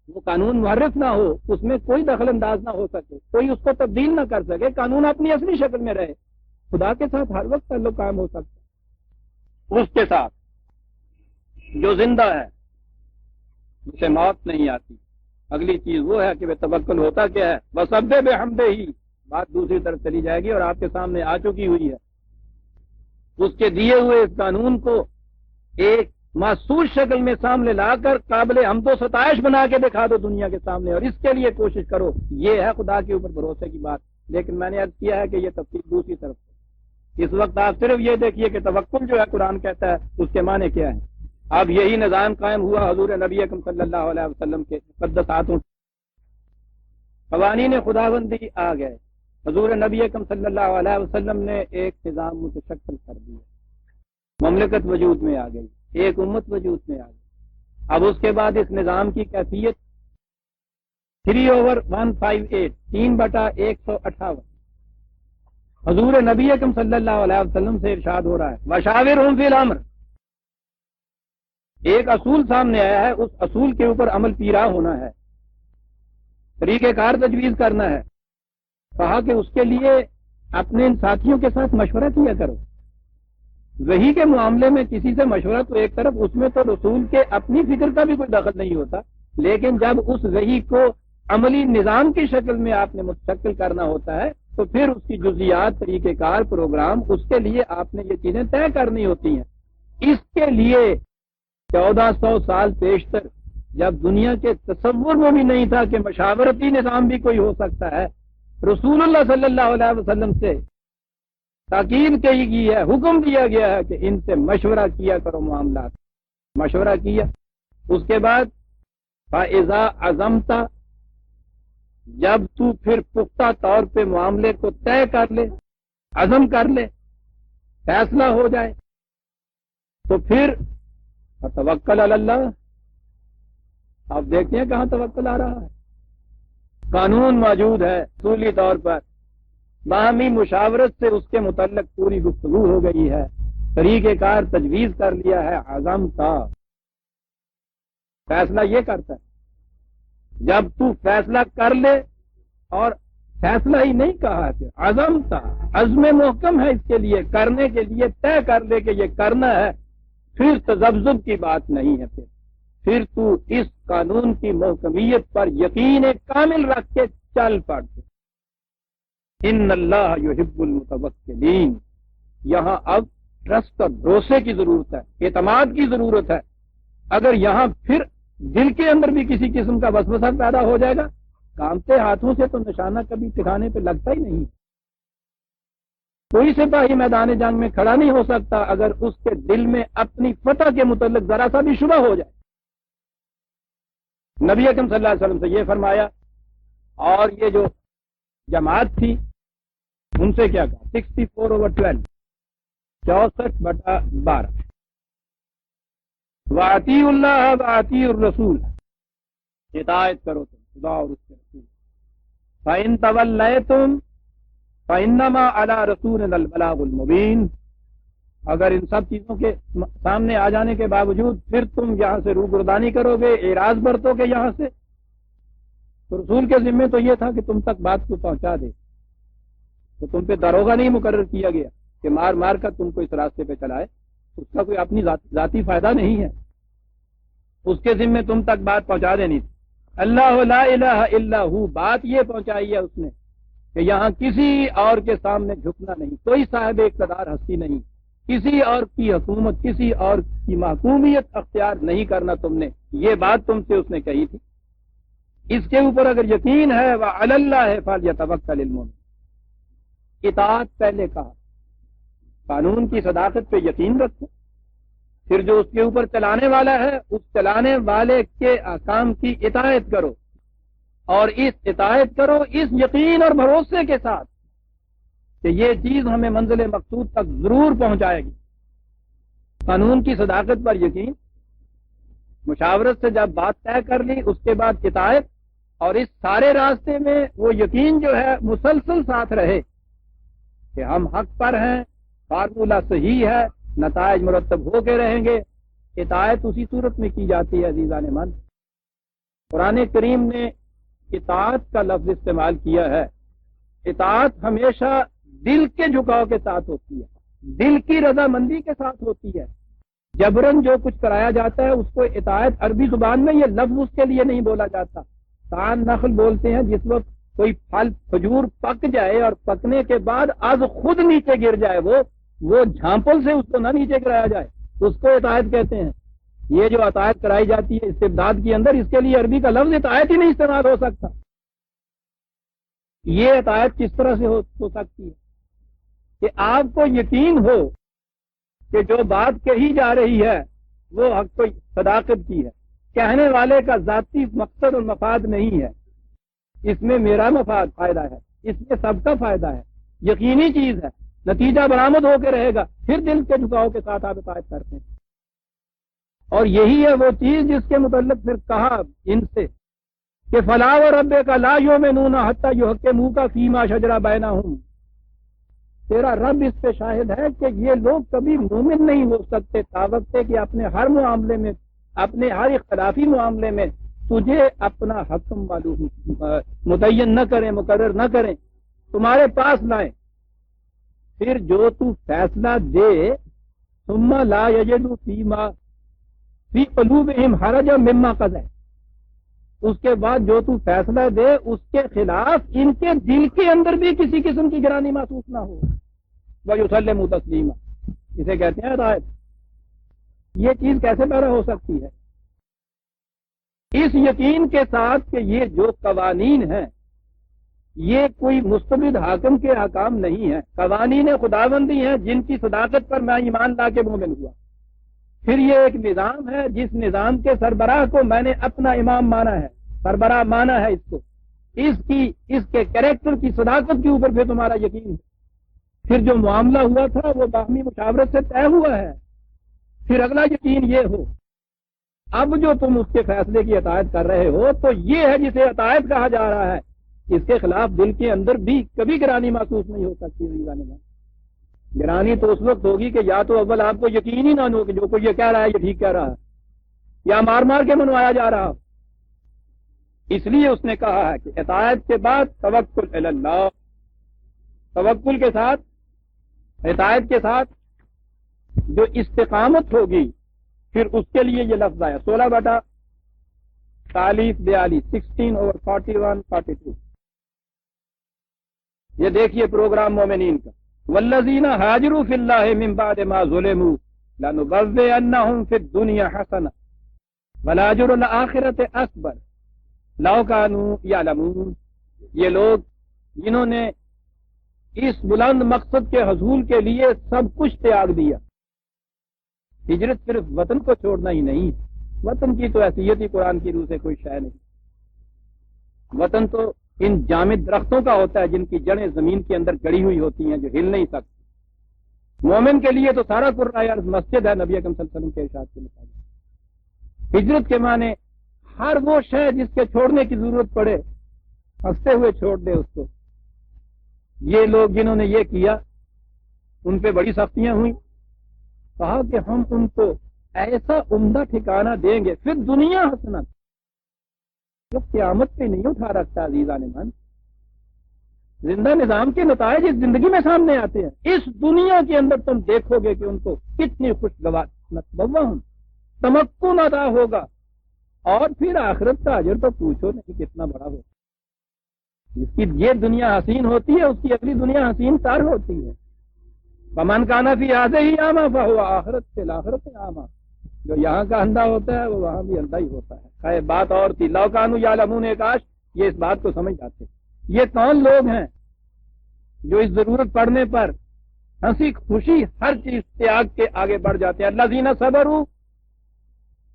وہ قانون محرف نہ ہو، اس میں کوئی دخل انداز نہ ہو سکے، کوئی اس کو تبدیل نہ کر سکے، قانون اپنی اصلی شکل میں رہے، خدا کے ساتھ ہر وقت تعلق قائم ہو سکتا ہے۔ اس کے ساتھ جو زندہ ہے اسے موت نہیں آتی۔ اگلی چیز وہ ہے کہ وہ توکل ہوتا کیا ہے، وَسَبِّحْ بِحَمْدِهِ، بات دوسری طرف چلی جائے گی اور آپ کے سامنے آ چکی ہوئی ہے۔ اس کے دیے ہوئے اس قانون کو ایک محسوس شکل میں سامنے لا کر قابل حمد و ستائش بنا کے دکھا دو دنیا کے سامنے، اور اس کے لیے کوشش کرو۔ یہ ہے خدا کے اوپر بھروسے کی بات۔ لیکن میں نے عرض کیا ہے کہ یہ تفصیل دوسری طرف ہے۔ اس وقت آپ صرف یہ دیکھیے کہ توکل جو ہے قرآن کہتا ہے اس کے معنی کیا ہے۔ اب یہی نظام قائم ہوا حضور نبی اکرم صلی اللہ علیہ وسلم کے مقدس ہاتھوں، قوانین خداوندی آ گئے۔ حضور نبی اکرم صلی اللہ علیہ وسلم نے ایک نظام متشکل کر دیا، مملکت وجود میں آ گئی، ایک امت وجود میں آ گئی۔ اب اس کے بعد اس نظام کی کیفیت 3/158 3/158 حضور نبی اکرم صلی اللہ علیہ وسلم سے ارشاد ہو رہا ہے، وَشَاوِرْهُمْ فِي الْأَمْرِ۔ ایک اصول سامنے آیا ہے، اس اصول کے اوپر عمل پیرا ہونا ہے، طریقہ کار تجویز کرنا ہے۔ کہا کہ اس کے لیے اپنے ان ساتھیوں کے ساتھ مشورہ کیا کرو۔ وحی کے معاملے میں کسی سے مشورہ تو ایک طرف، اس میں تو رسول کے اپنی فکر کا بھی کوئی دخل نہیں ہوتا، لیکن جب اس وحی کو عملی نظام کی شکل میں آپ نے متشکل کرنا ہوتا ہے تو پھر اس کی جزیات، طریقہ کار، پروگرام، اس کے لیے آپ نے یہ چیزیں طے کرنی ہوتی ہیں۔ اس کے لیے 1400 سال پیشتر جب دنیا کے تصور میں بھی نہیں تھا کہ مشاورتی نظام بھی کوئی ہو سکتا ہے، رسول اللہ صلی اللہ علیہ وسلم سے تاکید کی گئی ہے، حکم دیا گیا ہے کہ ان سے مشورہ کیا کرو معاملات۔ مشورہ کیا، اس کے بعد فَإِذَا عَزَمْتَ، جب تو پھر پختہ طور پہ معاملے کو طے کر لے، عزم کر لے، فیصلہ ہو جائے، تو پھر فَتَوَكَّلْ عَلَى اللَّهِ۔ آپ دیکھتے ہیں کہاں توکل آ رہا ہے۔ قانون موجود ہے اصولی طور پر باہمی مشاورت سے اس کے متعلق پوری گفتگو ہو گئی ہے، طریقہ کار تجویز کر لیا ہے، عزم کا فیصلہ یہ کرتا ہے۔ جب تو فیصلہ کر لے، اور فیصلہ ہی نہیں کہا ہے، عزم تھا، عزم محکم ہے اس کے لیے، کرنے کے لیے طے کر لے کہ یہ کرنا ہے، پھر تذبذب کی بات نہیں ہے، پھر تو اس قانون کی محکمیت پر یقین کامل رکھ کے چل پڑتے۔ ان اللہ یحب المتوکلین، یہاں اب ٹرسٹ اور بھروسے کی ضرورت ہے، اعتماد کی ضرورت ہے۔ اگر یہاں پھر دل کے اندر بھی کسی قسم کا وسوسہ پیدا ہو جائے گا، کامتے ہاتھوں سے تو نشانہ کبھی ٹھکانے پہ لگتا ہی نہیں۔ کوئی سپاہی میدان جنگ میں کھڑا نہیں ہو سکتا اگر اس کے دل میں اپنی فتح کے متعلق ذرا سا بھی شبہ ہو جائے۔ نبی اکرم صلی اللہ علیہ وسلم سے یہ فرمایا، اور یہ جو جماعت تھی ان سے کیا کہا، 64/12، 64/12، وَأَطِیعُوا اللَّهَ وَأَطِیعُوا الرَّسُولَ، اطاعت کرو تم خدا اور اس کے رسول، فَإِن تَوَلَّیْتُمْ فَإِنَّمَا عَلَىٰ رَسُولِنَا الْبَلَاغُ الْمُبِینُ، اگر ان سب چیزوں کے سامنے آ جانے کے باوجود پھر تم یہاں سے روگردانی کرو گے، اعراض برتو گے یہاں سے، تو رسول کے ذمے تو یہ تھا کہ تم تک بات کو پہنچا دے، تو تم پہ داروغہ نہیں مقرر کیا گیا کہ مار مار کر تم کو اس راستے پہ چلائے، اس کا کوئی اپنی ذاتی فائدہ نہیں ہے، اس کے ذمے تم تک بات پہنچا دینی تھی۔ اللہ لا الہ الا ہو، بات یہ پہنچائی ہے اس نے کہ یہاں کسی اور کے سامنے جھکنا نہیں، کوئی صاحب اقتدار ہستی نہیں، کسی اور کی حکومت، کسی اور کی محکومیت اختیار نہیں کرنا تم نے، یہ بات تم سے اس نے کہی تھی۔ اس کے اوپر اگر یقین ہے، وَعَلَى اللَّهِ فَلْيَتَوَكَّلِ الْمُؤْمِنُونَ، اطاعت پہلے کہا، قانون کی صداقت پہ یقین رکھو، پھر جو اس کے اوپر چلانے والا ہے اس چلانے والے کے احکام کی اطاعت کرو، اور اس اطاعت کرو اس یقین اور بھروسے کے ساتھ کہ یہ چیز ہمیں منزل مقصود تک ضرور پہنچائے گی۔ قانون کی صداقت پر یقین، مشاورت سے جب بات طے کر لی اس کے بعد اطاعت، اور اس سارے راستے میں وہ یقین جو ہے مسلسل ساتھ رہے کہ ہم حق پر ہیں، فارمولہ صحیح ہے، نتائج مرتب ہو کے رہیں گے۔ اطاعت اسی صورت میں کی جاتی ہے عزیزان من۔ قرآن کریم نے اطاعت کا لفظ استعمال کیا ہے، اطاعت ہمیشہ دل کے جھکاؤ کے ساتھ ہوتی ہے، دل کی رضامندی کے ساتھ ہوتی ہے۔ جبرن جو کچھ کرایا جاتا ہے اس کو اطاعت، عربی زبان میں یہ لفظ اس کے لیے نہیں بولا جاتا۔ تان نخل بولتے ہیں جس وقت کوئی پھل کھجور پک جائے اور پکنے کے بعد از خود نیچے گر جائے، وہ جھانپل سے اس کو نہ نیچے گرایا جائے، اس کو اطاعت کہتے ہیں۔ یہ جو اطاعت کرائی جاتی ہے استبداد کے اندر، اس کے لیے عربی کا لفظ اطاعت ہی نہیں استعمال ہو سکتا۔ یہ اطاعت کس طرح سے ہو سکتی ہے کہ آپ کو یقین ہو کہ جو بات کہی جا رہی ہے وہ حق کو صداقت کی ہے، کہنے والے کا ذاتی مقصد اور مفاد نہیں ہے، اس میں میرا مفاد فائدہ ہے، اس میں سب کا فائدہ ہے، یقینی چیز ہے، نتیجہ برآمد ہو کے رہے گا، پھر دل کے جھکاؤ کے ساتھ آپ اطاعت کرتے ہیں۔ اور یہی ہے وہ چیز جس کے متعلق پھر کہا ان سے کہ فلا وربک لا یؤمنون حتی یحکموک فیما شجر بینہم، تیرا رب اس پہ شاہد ہے کہ یہ لوگ کبھی مومن نہیں ہو سکتے تاوقت کہ اپنے ہر معاملے میں، اپنے ہر اختلافی معاملے میں تجھے اپنا حکم معلوم متعین نہ کریں، مقرر نہ کریں، تمہارے پاس لائیں، پھر جو تو فیصلہ دے ثم لا یجدوا فی قلوبہم حرجا مما قضیت، اس کے بعد جو تو فیصلہ دے اس کے خلاف ان کے دل کے اندر بھی کسی قسم کی گرانی محسوس نہ ہو، وَيُسَلِّمُوا تَسْلِيمًا، اسے کہتے ہیں ہدایت۔ یہ چیز کیسے پیدا ہو سکتی ہے؟ اس یقین کے ساتھ کہ یہ جو قوانین ہیں یہ کوئی مستبد حاکم کے احکام نہیں ہیں، قوانین خداوندی ہیں جن کی صداقت پر میں ایمان لا کے مومن ہوا۔ پھر یہ ایک نظام ہے جس نظام کے سربراہ کو میں نے اپنا امام مانا ہے، سربراہ مانا ہے، اس کو اس کے کریکٹر کی صداقت کے اوپر پھر تمہارا یقین ہے۔ پھر جو معاملہ ہوا تھا وہ باہمی مشاورت سے طے ہوا ہے، پھر اگلا یقین یہ ہو اب جو تم اس کے فیصلے کی اطاعت کر رہے ہو تو یہ ہے جسے اطاعت کہا جا رہا ہے اس کے خلاف دل کے اندر بھی کبھی گرانی محسوس نہیں ہو سکتی. گرانی تو اس وقت ہوگی کہ یا تو اول آپ کو یقین ہی نہ ہو کہ جو کوئی یہ کہہ رہا ہے یہ ٹھیک کہہ رہا ہے، یا مار مار کے منوایا جا رہا. اس لیے اس نے کہا ہے کہ اطاعت کے بعد توکل علی اللہ، توکل کے ساتھ، اطاعت کے ساتھ جو استقامت ہوگی پھر اس کے لیے یہ لفظ آیا 16/42 16/41-42. یہ دیکھیے پروگرام مومنین کا. والذین ہاجروا فی اللہ من بعد ما ظلموا لنبوئنہم فی الدنیا حسنہ ولاجر الآخرۃ اکبر لو کانوا یعلمون. یہ لوگ جنہوں نے اس بلند مقصد کے حصول کے لیے سب کچھ تیاگ دیا. ہجرت صرف وطن کو چھوڑنا ہی نہیں، وطن کی تو حیثیت ہی قرآن کی روح سے کوئی شے نہیں. وطن تو ان جامد درختوں کا ہوتا ہے جن کی جڑیں زمین کے اندر گڑی ہوئی ہوتی ہیں جو ہل نہیں سکتی. مومن کے لیے تو سارا قرآن ارض مسجد ہے نبی اکرم صلی اللہ علیہ وسلم کے ارشاد کے مطابق. ہجرت کے معنی ہر وہ شے جس کے چھوڑنے کی ضرورت پڑے ہنستے ہوئے چھوڑ دے اس کو. یہ لوگ جنہوں نے یہ کیا ان پہ بڑی سختیاں ہوئیں. کہا کہ ہم ان کو ایسا عمدہ ٹھکانہ دیں گے پھر دنیا حسنت، جو قیامت پہ نہیں اٹھا رکھتا. عزیزان من، زندہ نظام کے نتائج اس زندگی میں سامنے آتے ہیں. اس دنیا کے اندر تم دیکھو گے کہ ان کو کتنی خوشگوار تمکن عطا ہوگا، اور پھر آخرت کا اجر تو پوچھو نہیں کتنا بڑا ہوگا. جس کی یہ دنیا حسین ہوتی ہے اس کی اگلی دنیا حسین تر ہوتی ہے. فمن کانا فی ہذہ اعمی فہو آخرت فی الآخرۃ اعمی. جو یہاں کا اندھا ہوتا ہے وہ وہاں بھی اندھا ہی ہوتا ہے. خیر بات اور تھی. لو کانوا یعلمون، کاش یہ اس بات کو سمجھ جاتے. یہ کون لوگ ہیں جو اس ضرورت پڑنے پر ہنسی خوشی ہر چیز تیاگ کے آگے بڑھ جاتے ہیں؟ الذین صبروا،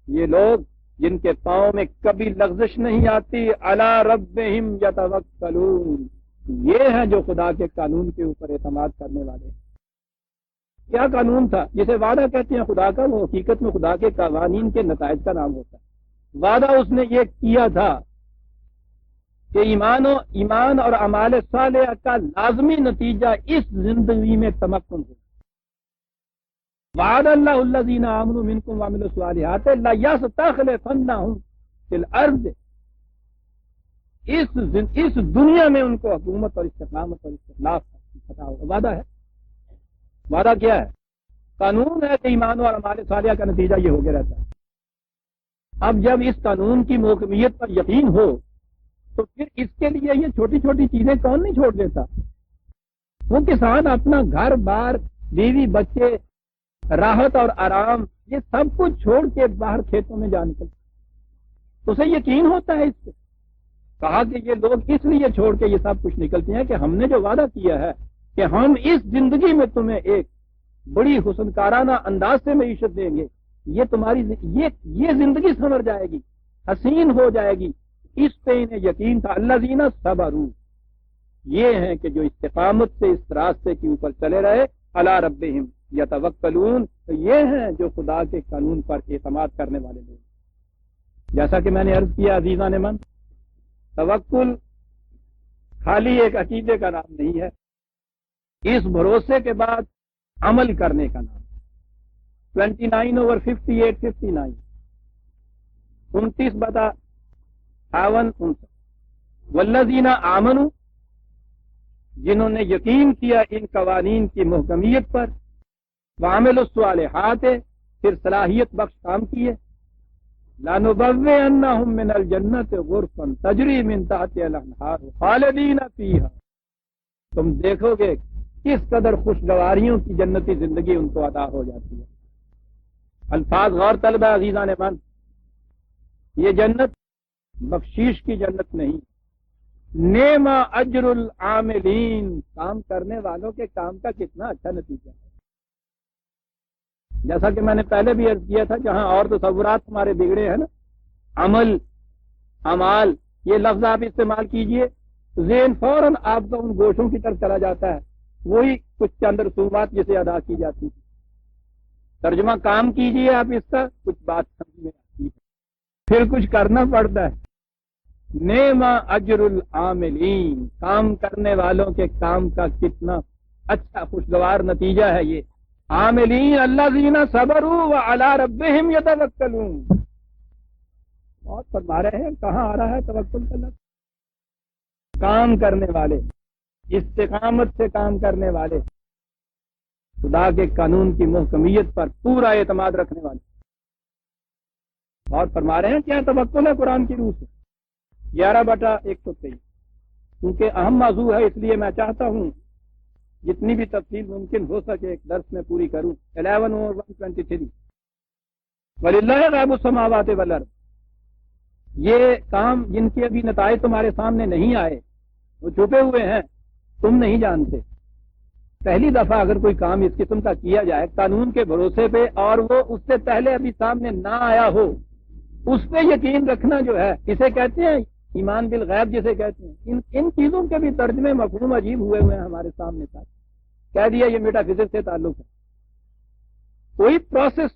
یہ لوگ جن کے پاؤں میں کبھی لغزش نہیں آتی. علی ربہم یتوکلون، یہ ہیں جو خدا کے قانون کے اوپر اعتماد کرنے والے ہیں. کیا قانون تھا جسے وعدہ کہتے ہیں خدا کا؟ وہ حقیقت میں خدا کے قوانین کے نتائج کا نام ہوتا ہے. وعدہ اس نے یہ کیا تھا کہ ایمان اور اعمال صالحہ کا لازمی نتیجہ اس زندگی میں تمکن ہو. وعد اللہ الذین آمنوا منکم وعملوا الصالحات لیستخلفنہم فی الارض. اس دنیا میں ان کو حکومت اور استقامت اور استخلاف پتا ہوگا. وعدہ ہے. وعدہ کیا ہے؟ قانون ہے کہ ایمان اور اعمال صالحہ کا نتیجہ یہ ہو گیا رہتا ہے. اب جب اس قانون کی محکمیت پر یقین ہو تو پھر اس کے لیے یہ چھوٹی چھوٹی چیزیں کون نہیں چھوڑ دیتا؟ وہ کسان اپنا گھر بار، بیوی، بچے، راحت اور آرام، یہ سب کچھ چھوڑ کے باہر کھیتوں میں جا نکلتا. اسے یقین ہوتا ہے اس سے. کہا کہ یہ لوگ اس لیے چھوڑ کے یہ سب کچھ نکلتے ہیں کہ ہم نے جو وعدہ کیا ہے کہ ہم اس زندگی میں تمہیں ایک بڑی حسن کارانہ انداز سے معیشت دیں گے، یہ تمہاری یہ زندگی سنور جائے گی، حسین ہو جائے گی. اس پہ انہیں یقین تھا. الذین صبروا، یہ ہیں کہ جو استقامت سے اس راستے کے اوپر چلے رہے. علی ربہم یتوکلون، یہ ہیں جو خدا کے قانون پر اعتماد کرنے والے لوگ. جیسا کہ میں نے عرض کیا عزیزان من، توکل خالی ایک عقیدے کا نام نہیں ہے، اس بھروسے کے بعد عمل کرنے کا نام. 29/58-59 29/58 والذین آمنوا، جنہوں نے یقین کیا ان قوانین کی محکمیت پر. وعملوا الصالحات، پھر صلاحیت بخش کام کیے. لنبوئنہم من الجنۃ غرفا تجری من تحتہا الانہار خالدین فیہا. تم دیکھو گے کس قدر خوشگواریوں کی جنتی زندگی ان کو عطا ہو جاتی ہے. الفاظ غور طلب ہے عزیزان من. یہ جنت بخشیش کی جنت نہیں. نعم اجر العاملین، کام کرنے والوں کے کام کا کتنا اچھا نتیجہ ہے. جیسا کہ میں نے پہلے بھی عرض کیا تھا، جہاں اور تصورات ہمارے بگڑے ہیں نا، عمل، اعمال، یہ لفظ آپ استعمال کیجئے، ذہن فوراً آپ کا ان گوشوں کی طرف چلا جاتا ہے. وہی کچھ چند رسومات جسے ادا کی جاتی ہے. ترجمہ کام کیجئے آپ اس کا، کچھ بات سمجھ میں آتی ہے، پھر کچھ کرنا پڑتا ہے. نیما اجر العاملین، کام کرنے والوں کے کام کا کتنا اچھا خوشگوار نتیجہ ہے یہ. عاملین الذین صبروا وعلی ربہم یتوکلون. بہت فرما رہے ہیں کہاں آ رہا ہے توکل کا لفظ؟ کام کرنے والے، استقامت سے کام کرنے والے، خدا کے قانون کی محکمیت پر پورا اعتماد رکھنے والے. اور فرما رہے ہیں کیا توکل ہے قرآن کی روح سے. 11/123. کیونکہ اہم موضوع ہے اس لیے میں چاہتا ہوں جتنی بھی تفصیل ممکن ہو سکے ایک درس میں پوری کروں. 11/123. وَلِلَّهِ غَيْبُ السَّمَاوَاتِ وَالْأَرْضِ. یہ کام جن کے ابھی نتائج تمہارے سامنے نہیں آئے، وہ چھپے ہوئے ہیں، تم نہیں جانتے. پہلی دفعہ اگر کوئی کام اس قسم کا کیا جائے قانون کے بھروسے پہ اور وہ اس سے پہلے ابھی سامنے نہ آیا ہو، اس پہ یقین رکھنا جو ہے، اسے کہتے ہیں ایمان بالغیب جسے کہتے ہیں. ان چیزوں کے بھی ترجمے مفہوم عجیب ہوئے ہیں ہمارے سامنے تک. کہہ دیا یہ میٹا فزکس سے تعلق ہے. کوئی پروسیس،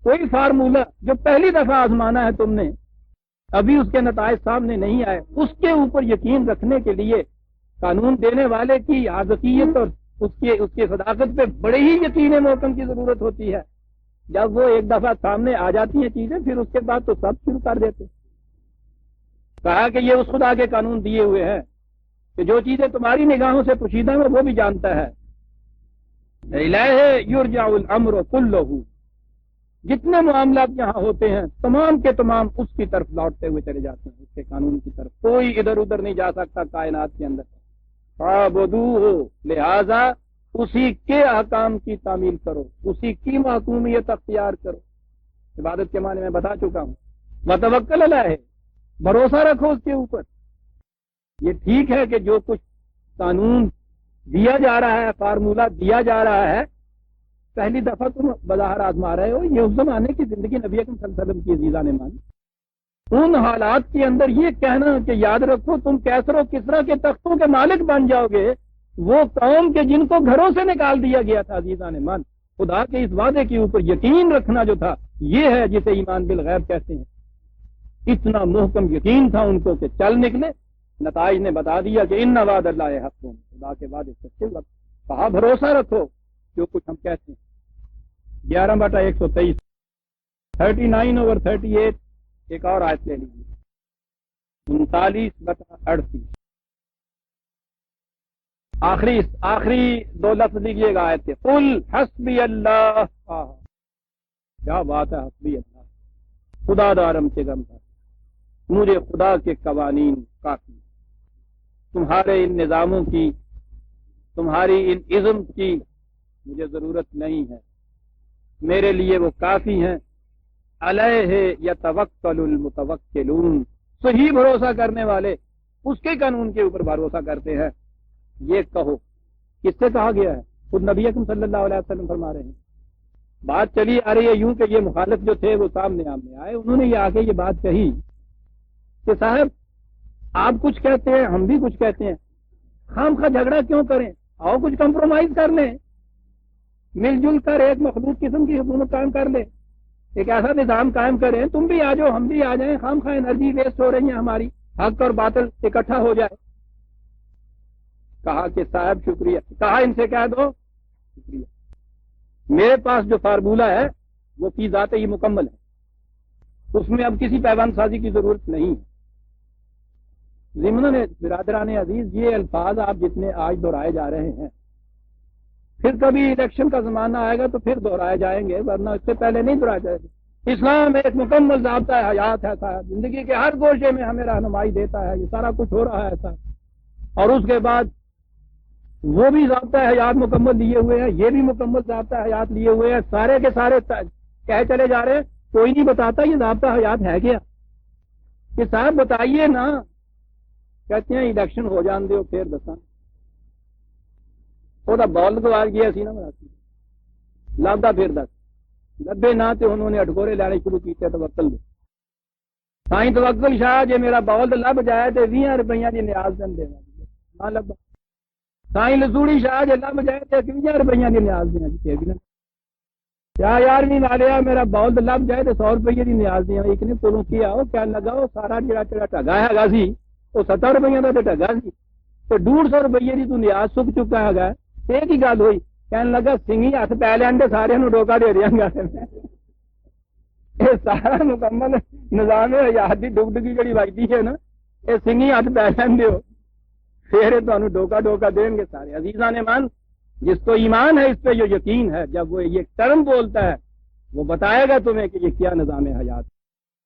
کوئی فارمولہ جو پہلی دفعہ آزمانا ہے تم نے، ابھی اس کے نتائج سامنے نہیں آئے، اس کے اوپر یقین رکھنے کے لیے قانون دینے والے کی حقیقت اور اس کی صداقت پہ بڑے ہی یقین محکم کی ضرورت ہوتی ہے. جب وہ ایک دفعہ سامنے آ جاتی ہیں چیزیں، پھر اس کے بعد تو سب شروع کر دیتے. کہا کہ یہ اس خدا کے قانون دیے ہوئے ہیں کہ جو چیزیں تمہاری نگاہوں سے پوشیدہ ہیں وہ بھی جانتا ہے. الیہ یرجع الامر کلہ. جتنے معاملات یہاں ہوتے ہیں تمام کے تمام اس کی طرف لوٹتے ہوئے چلے جاتے ہیں، اس کے قانون کی طرف. کوئی ادھر ادھر نہیں جا سکتا کائنات کے اندر. فاعبدوہ، لہذا اسی کے احکام کی تعمیل کرو، اسی کی محکومیت اختیار کرو. عبادت کے معنی میں بتا چکا ہوں. وتوکل علیہ، بھروسہ رکھو اس کے اوپر. یہ ٹھیک ہے کہ جو کچھ قانون دیا جا رہا ہے، فارمولہ دیا جا رہا ہے، پہلی دفعہ تم بظاہر آزما رہے ہو. یہ اس زمانے کی زندگی نبی اکرم صلی اللہ علیہ وسلم کی عزیزہ نے مانی. ان حالات کے اندر یہ کہنا کہ یاد رکھو تم کیسر و کسرا کے تختوں کے مالک بن جاؤ گے، وہ قوم کے جن کو گھروں سے نکال دیا گیا تھا عزیزہ نے مان. خدا کے اس وعدے کے اوپر یقین رکھنا جو تھا، یہ ہے جسے ایمان بالغیب کہتے ہیں. اتنا محکم یقین تھا ان کو کہ چل نکلے. نتائج نے بتا دیا کہ ان وعد اللہ حق، خدا کے وعدے سچے. کہا بھروسہ رکھو جو کچھ ہم کہتے ہیں. 11/123. 39/38. ایک اور آیت لے لیجیے. 39/38. آخری دو لفظ لیجیے گا آیت کے. قل حسبی اللہ. کیا بات ہے، حسبی اللہ، خدا دارم کے غم تھا، مجھے خدا کے قوانین کافی. تمہارے ان نظاموں کی، تمہاری ان ازم کی مجھے ضرورت نہیں ہے، میرے لیے وہ کافی ہیں. علیہ یتوکل المتوکلون، صحیح بھروسہ کرنے والے اس کے قانون کے اوپر بھروسہ کرتے ہیں. یہ کہو، کس سے کہا گیا ہے؟ خود نبی اکرم صلی اللہ علیہ وسلم فرما رہے ہیں. بات چلی آ رہی ہے یوں کہ یہ مخالف جو تھے وہ سامنے آئے، انہوں نے یہ آ کے یہ بات کہی کہ صاحب آپ کچھ کہتے ہیں ہم بھی کچھ کہتے ہیں، خام خواہ جھگڑا کیوں کریں، آؤ کچھ کمپرومائز کر لیں، مل جل کر ایک مخلوط قسم کی حکومت قائم کر لیں، ایک ایسا نظام قائم کریں، تم بھی آ جاؤ ہم بھی آ جائیں، خام خواہ انرجی ویسٹ ہو رہی ہے ہماری، حق اور باطل اکٹھا ہو جائے. کہا کہ صاحب شکریہ. کہا ان سے کہہ دو شکریہ، میرے پاس جو فارمولہ ہے وہ فی ذات ہی مکمل ہے، اس میں اب کسی پیوند سازی کی ضرورت نہیں ہے. ضمن برادران عزیز، یہ الفاظ آپ جتنے آج دہرائے جا رہے ہیں، پھر کبھی الیکشن کا زمانہ آئے گا تو پھر دہرائے جائیں گے، ورنہ اس سے پہلے نہیں دہرائے جائے گا. اسلام ایک مکمل ضابطہ حیات ہے صاحب، زندگی کے ہر گوشے میں ہمیں رہنمائی دیتا ہے. یہ سارا کچھ ہو رہا ہے ایسا، اور اس کے بعد وہ بھی ضابطہ حیات مکمل لیے ہوئے ہیں، یہ بھی مکمل ضابطہ حیات لیے ہوئے ہیں. سارے کے سارے کہہ چلے جا رہے ہیں، کوئی نہیں بتاتا یہ ضابطہ حیات ہے کیا. کہ صاحب بتائیے نا. کہتے ہیں الیکشن ہو جان دو پھر دساں. وہ بال تو آ گیا سی نا مراسی لبدا پھر دس لبے نہ تو انہوں نے اٹکورے لینے شروع کیتے توکل دے. سائیں توکل شاہ جی میرا بال لب جائے تو 20 روپیہ کی نیاز دن دے نہ لبا. سائیں لسوڑی شاہ جی لب جائے تو 20 روپیہ کی نیاز دینا. کیا یار بھی مالیا میرا بہت لب جائے تو 100 روپیے کی نیاز نہیں ایک نے کولوں کیا ہو کیا لگا وہ سارا جڑا تیرا ٹگا ہے سی وہ 70 روپیے کا تو ٹگا سی تو 150 روپیے کی تو نیاز سک چکا ہے ایک ہی گل ہوئی کہنے لگا سنگھی ہاتھ پی لین دے سارے نو ڈوکا دے دیا گا یہ سارا مکمل نظام حیات کی ڈگڈگی جڑی وجدی ہے نا یہ سنگھی ہاتھ پی لین دیو پھر تمہیں ڈوکا ڈوکا دیں گے سارے عزیزان ایمان جس کو ایمان ہے اس پہ جو یقین ہے جب وہ یہ ٹرم بولتا ہے وہ بتائے گا تمہیں کہ یہ کیا نظام حیات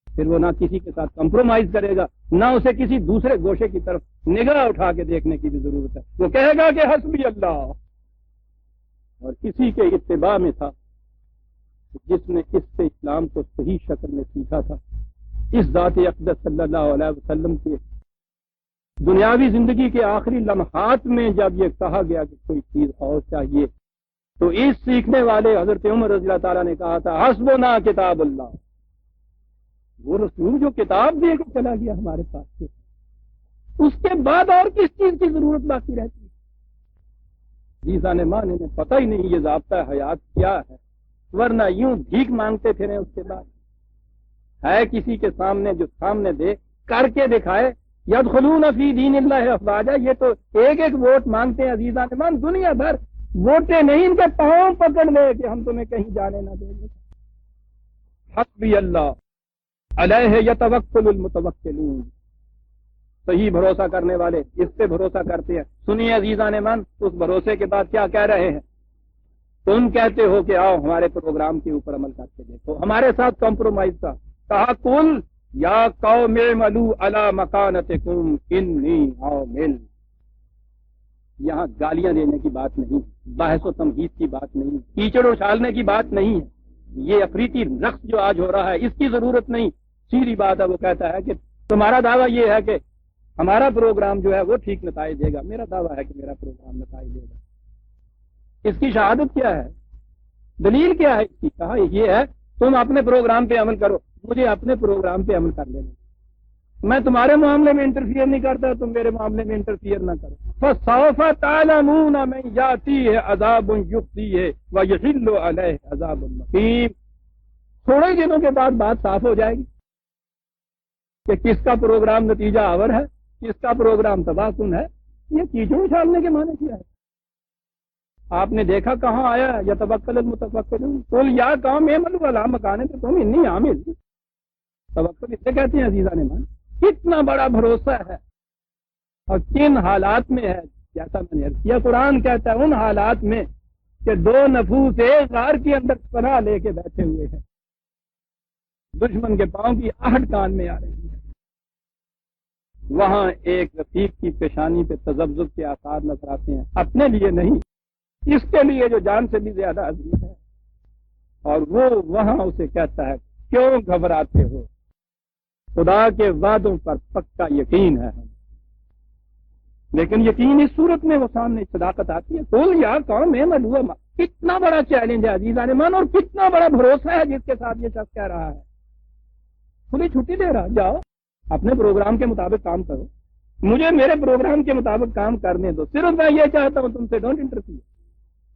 پھر وہ نہ کسی کے ساتھ کمپرومائز کرے گا نہ اسے کسی دوسرے گوشے کی طرف نگاہ اٹھا کے دیکھنے کی بھی ضرورت ہے وہ کہے گا کہ حسبی اللہ اور کسی کے اتباع میں تھا جس نے اس سے اسلام کو صحیح شکل میں سیکھا تھا اس ذات اقدس صلی اللہ علیہ وسلم کے دنیاوی زندگی کے آخری لمحات میں جب یہ کہا گیا کہ کوئی چیز اور چاہیے تو اس سیکھنے والے حضرت عمر رضی اللہ تعالیٰ نے کہا تھا حسبنا کتاب اللہ وہ رسول جو کتاب دے کے چلا گیا ہمارے پاس سے اس کے بعد اور کس چیز کی ضرورت باقی رہتی ہے جیسا نے ماں انہیں پتہ ہی نہیں یہ ضابطہ حیات کیا ہے ورنہ یوں بھیک مانگتے پھرے اس کے بعد ہے کسی کے سامنے جو سامنے دے کر کے دکھائے یدخلون فی دین اللہ افواجا یہ تو ایک ایک ووٹ مانگتے ہیں عزیزان ایمان دنیا بھر ووٹیں نہیں ان کے پاؤں پکڑ لے کہ ہم تمہیں کہیں جانے نہ دیں گے حسبی اللہ علیہ یتوکل المتوکلون صحیح بھروسہ کرنے والے اس پہ بھروسہ کرتے ہیں سنیے عزیزان ایمان اس بھروسے کے بعد کیا کہہ رہے ہیں تم کہتے ہو کہ آؤ ہمارے پروگرام کے اوپر عمل کر کے دیکھو ہمارے ساتھ کمپرومائز تھا کہا کل یا قوم اعملوا علی مکانتکم انی عامل یہاں گالیاں دینے کی بات نہیں بحث و تمہید کی بات نہیں کیچڑ اچھالنے کی بات نہیں ہے یہ افریطی رقص جو آج ہو رہا ہے اس کی ضرورت نہیں سیدھی بات ہے وہ کہتا ہے کہ تمہارا دعویٰ یہ ہے کہ ہمارا پروگرام جو ہے وہ ٹھیک نتائج دے گا میرا دعویٰ ہے کہ میرا پروگرام نتائج دے گا اس کی شہادت کیا ہے دلیل کیا ہے اس کی کہا یہ ہے تم اپنے پروگرام پہ عمل کرو مجھے اپنے پروگرام پہ عمل کر لینا میں تمہارے معاملے میں انٹرفیئر نہیں کرتا تم میرے معاملے میں انٹرفیئر نہ کرو فَسَوْفَ تَعْلَمُونَ مَنْ يَأْتِيهِ عَذَابٌ يُخْزِيهِ وَيَحِلُّ عَلَيْهِ عَذَابٌ مُقِيمٌ تھوڑے دنوں کے بعد بات صاف ہو جائے گی کہ کس کا پروگرام نتیجہ آور ہے کس کا پروگرام تباہ کن ہے یہ کیچڑ اچھالنے کے معنی کیا ہے آپ نے دیکھا کہاں آیا یتوکل المتوکلون قل یا قوم اعملوا علی مکانتکم انی عامل توکل اسے کہتے ہیں عزیزان ایمان کتنا بڑا بھروسہ ہے اور کن حالات میں ہے جیسا میں نے عرض کیا قرآن کہتا ہے ان حالات میں کہ دو نفوس ایک غار کے اندر پناہ لے کے بیٹھے ہوئے ہیں دشمن کے پاؤں کی آہٹ کان میں آ رہی ہے وہاں ایک رفیق کی پیشانی پہ تذبذب کے آثار نظر آتے ہیں اپنے لیے نہیں اس کے لیے جو جان سے بھی زیادہ عزیز ہے اور وہ وہاں اسے کہتا ہے کیوں گھبراتے ہو خدا کے وعدوں پر پکا یقین ہے لیکن یقین اس صورت میں وہ سامنے صداقت آتی ہے قل یا قوم اعملوا کتنا بڑا چیلنج ہے عزیزان ایمان اور کتنا بڑا بھروسہ ہے جس کے ساتھ یہ شخص کہہ رہا ہے کھلی چھٹی دے رہا جاؤ اپنے پروگرام کے مطابق کام کرو مجھے میرے پروگرام کے مطابق کام کرنے دو صرف میں یہ چاہتا ہوں تم سے ڈونٹ انٹرفیئر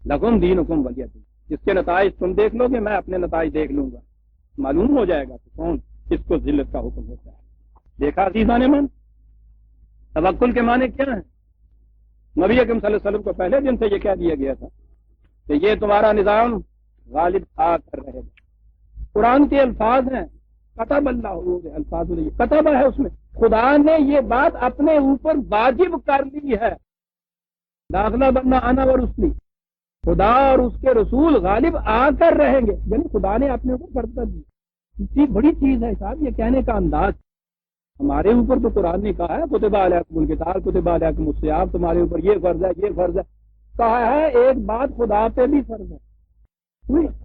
لکم دینکم ولی دین جس کے نتائج تم دیکھ لو گے میں اپنے نتائج دیکھ لوں گا معلوم ہو جائے گا کہ کون کس کو ذلت کا حکم ہوتا ہے دیکھا عزیزان ایمان توکل کے معنی کیا ہیں نبی اکرم صلی اللہ علیہ وسلم کو پہلے دن سے یہ کہہ دیا گیا تھا کہ یہ تمہارا نظام غالب آ کر رہے گا قرآن کے الفاظ ہیں کتب اللہ الفاظ کتب ہے اس میں خدا نے یہ بات اپنے اوپر واجب کر لی ہے داخلہ بننا آنا اور رسلی خدا اور اس کے رسول غالب آ کر رہیں گے یعنی خدا نے اپنے اوپر فرض کر دی اتنی بڑی چیز ہے صاحب یہ کہنے کا انداز ہمارے اوپر تو قرآن نے کہا ہے کتب علیکم القتال کتب علیکم الصیام تمہارے اوپر یہ فرض ہے کہا ہے ایک بات خدا پہ بھی فرض ہے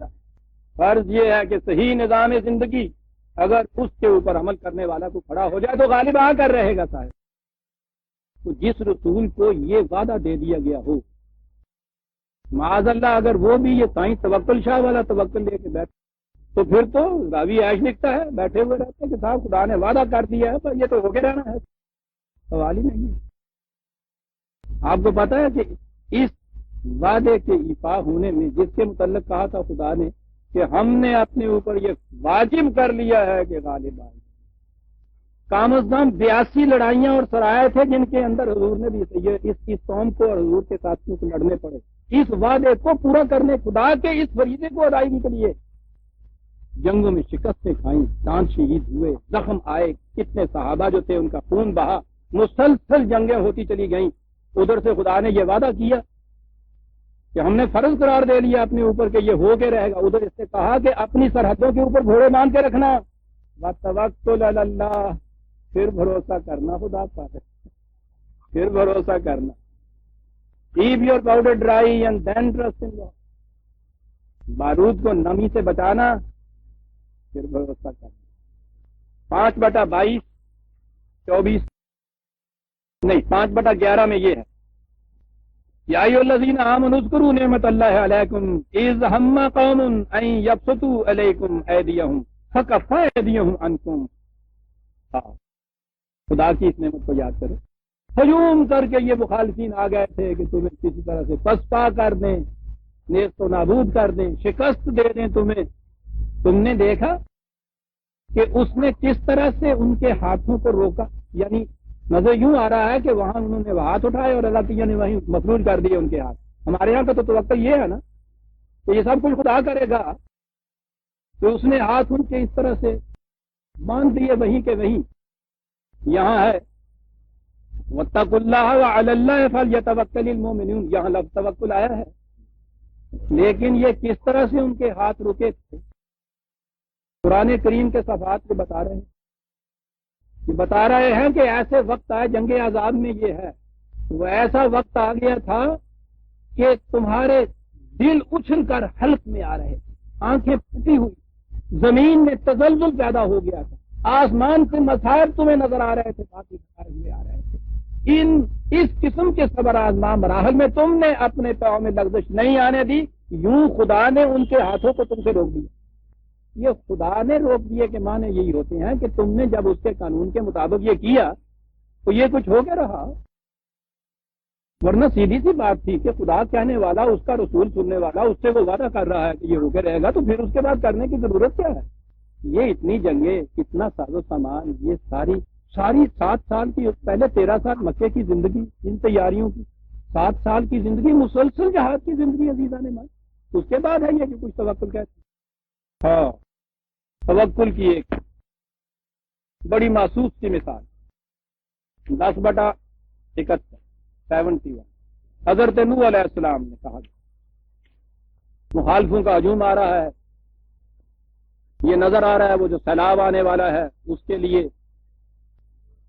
فرض یہ ہے کہ صحیح نظام زندگی اگر اس کے اوپر عمل کرنے والا کو کھڑا ہو جائے تو غالب آ کر رہے گا صاحب تو جس رسول کو یہ وعدہ دے دیا گیا ہو معاذ اللہ اگر وہ بھی یہ سائیں توکل شاہ والا توکل لے کے بیٹھے تو پھر تو راوی عائش لکھتا ہے بیٹھے ہوئے رہتے کہ صاحب خدا نے وعدہ کر دیا ہے پر یہ تو ہو کے رہنا ہے سوال ہی نہیں ہے آپ کو پتا ہے کہ اس وعدے کے ایفا ہونے میں جس کے متعلق کہا تھا خدا نے کہ ہم نے اپنے اوپر یہ واجب کر لیا ہے کہ غالب آئے. کم از کم 82 لڑائیاں اور سرائے تھے جن کے اندر حضور نے بھی اس قوم کو اور حضور کے ساتھیوں کو لڑنے پڑے. اس وعدے کو پورا کرنے، خدا کے اس فریضے کو ادائیگی کے لیے جنگوں میں شکستیں کھائیں، چاند شہید ہوئے، زخم آئے، کتنے صحابہ جو تھے ان کا خون بہا، مسلسل جنگیں ہوتی چلی گئیں. ادھر سے خدا نے یہ وعدہ کیا کہ ہم نے فرض قرار دے لیا اپنے اوپر کہ یہ ہو کے رہے گا. ادھر اس نے کہا کہ اپنی سرحدوں کے اوپر گھوڑے باندھ کے رکھنا، وَتَوَكُّلْ عَلَى اللَّهِ، پھر بھروسہ کرنا خدا پر، پھر بھروسہ کرنا. Keep your powder dry and then trust in God. بارود کو نمی سے بچانا، پھر بھروسہ کرنا. 5/22 24 نہیں 5/11 میں یہ ہے، یا ایھا الذین آمنوا اذکروا نعمت اللہ علیکم اذ ہم قوم ان یبسطوا علیکم ایدیہم فکف ایدیہم عنکم. خدا کی اس نعمت کو یاد کرو. ہجوم کر کے یہ مخالفین آ گئے تھے کہ تمہیں کسی طرح سے پسپا کر دیں، نیست و نابود کر دیں، شکست دے دیں تمہیں. تم نے دیکھا کہ اس نے کس طرح سے ان کے ہاتھوں کو روکا. یعنی نظر یوں آ رہا ہے کہ وہاں انہوں نے ہاتھ اٹھائے اور اللہ تعالیٰ نے وہیں مفلول کر دیے ان کے ہاتھ. ہمارے یہاں کا تو توقع یہ ہے نا کہ یہ سب کچھ خدا کرے گا، تو اس نے ہاتھ ان کے اس طرح سے باندھ دیے وہیں کے وہیں. یہاں ہے وَاتَّقُوا اللَّهَ وَعَلَى اللَّهِ فَلْيَتَوَكَّلِ الْمُؤْمِنُونَ، یہاں لفظ توکل آیا ہے. لیکن یہ کس طرح سے ان کے ہاتھ رکے تھے قرآن کریم کے صفحات کو بتا رہے ہیں. یہ بتا رہے ہیں کہ ایسے وقت آئے، جنگ عذاب میں یہ ہے، وہ ایسا وقت آ گیا تھا کہ تمہارے دل اچھل کر حلق میں آ رہے تھے، آنکھیں پھٹی ہوئی، زمین میں تزلزل پیدا ہو گیا تھا، آسمان سے مصائب تمہیں نظر آ رہے تھے، باقی ہوئے آ رہے تھے. اس قسم کے صبر آزما مراحل میں تم نے اپنے پاؤں میں لغزش نہیں آنے دی. یوں خدا نے ان کے ہاتھوں کو تم سے روک دیا. یہ خدا نے روک دیے کے معنی یہی ہوتے ہیں کہ تم نے جب اس کے قانون کے مطابق یہ کیا تو یہ کچھ ہو کے رہا. ورنہ سیدھی سی بات تھی کہ خدا کہنے والا، اس کا رسول سننے والا، اس سے وہ وعدہ کر رہا ہے کہ یہ روکے رہے گا، تو پھر اس کے بعد کرنے کی ضرورت کیا ہے؟ یہ اتنی جنگیں، کتنا ساز و سامان، یہ ساری 7 سال کی، پہلے 13 سال مکے کی زندگی، ان تیاریوں کی 7 سال کی زندگی، مسلسل جہاد کی زندگی عزیزان مان. اس کے بعد ہے یہ کہ کچھ توکل کہتے ہیں. ہاں، توکل کی ایک بڑی محسوس سی مثال 10/71 71 حضرت نوح علیہ السلام نے کہا مخالفوں کا ہجوم آ رہا ہے، یہ نظر آ رہا ہے وہ جو سیلاب آنے والا ہے، اس کے لیے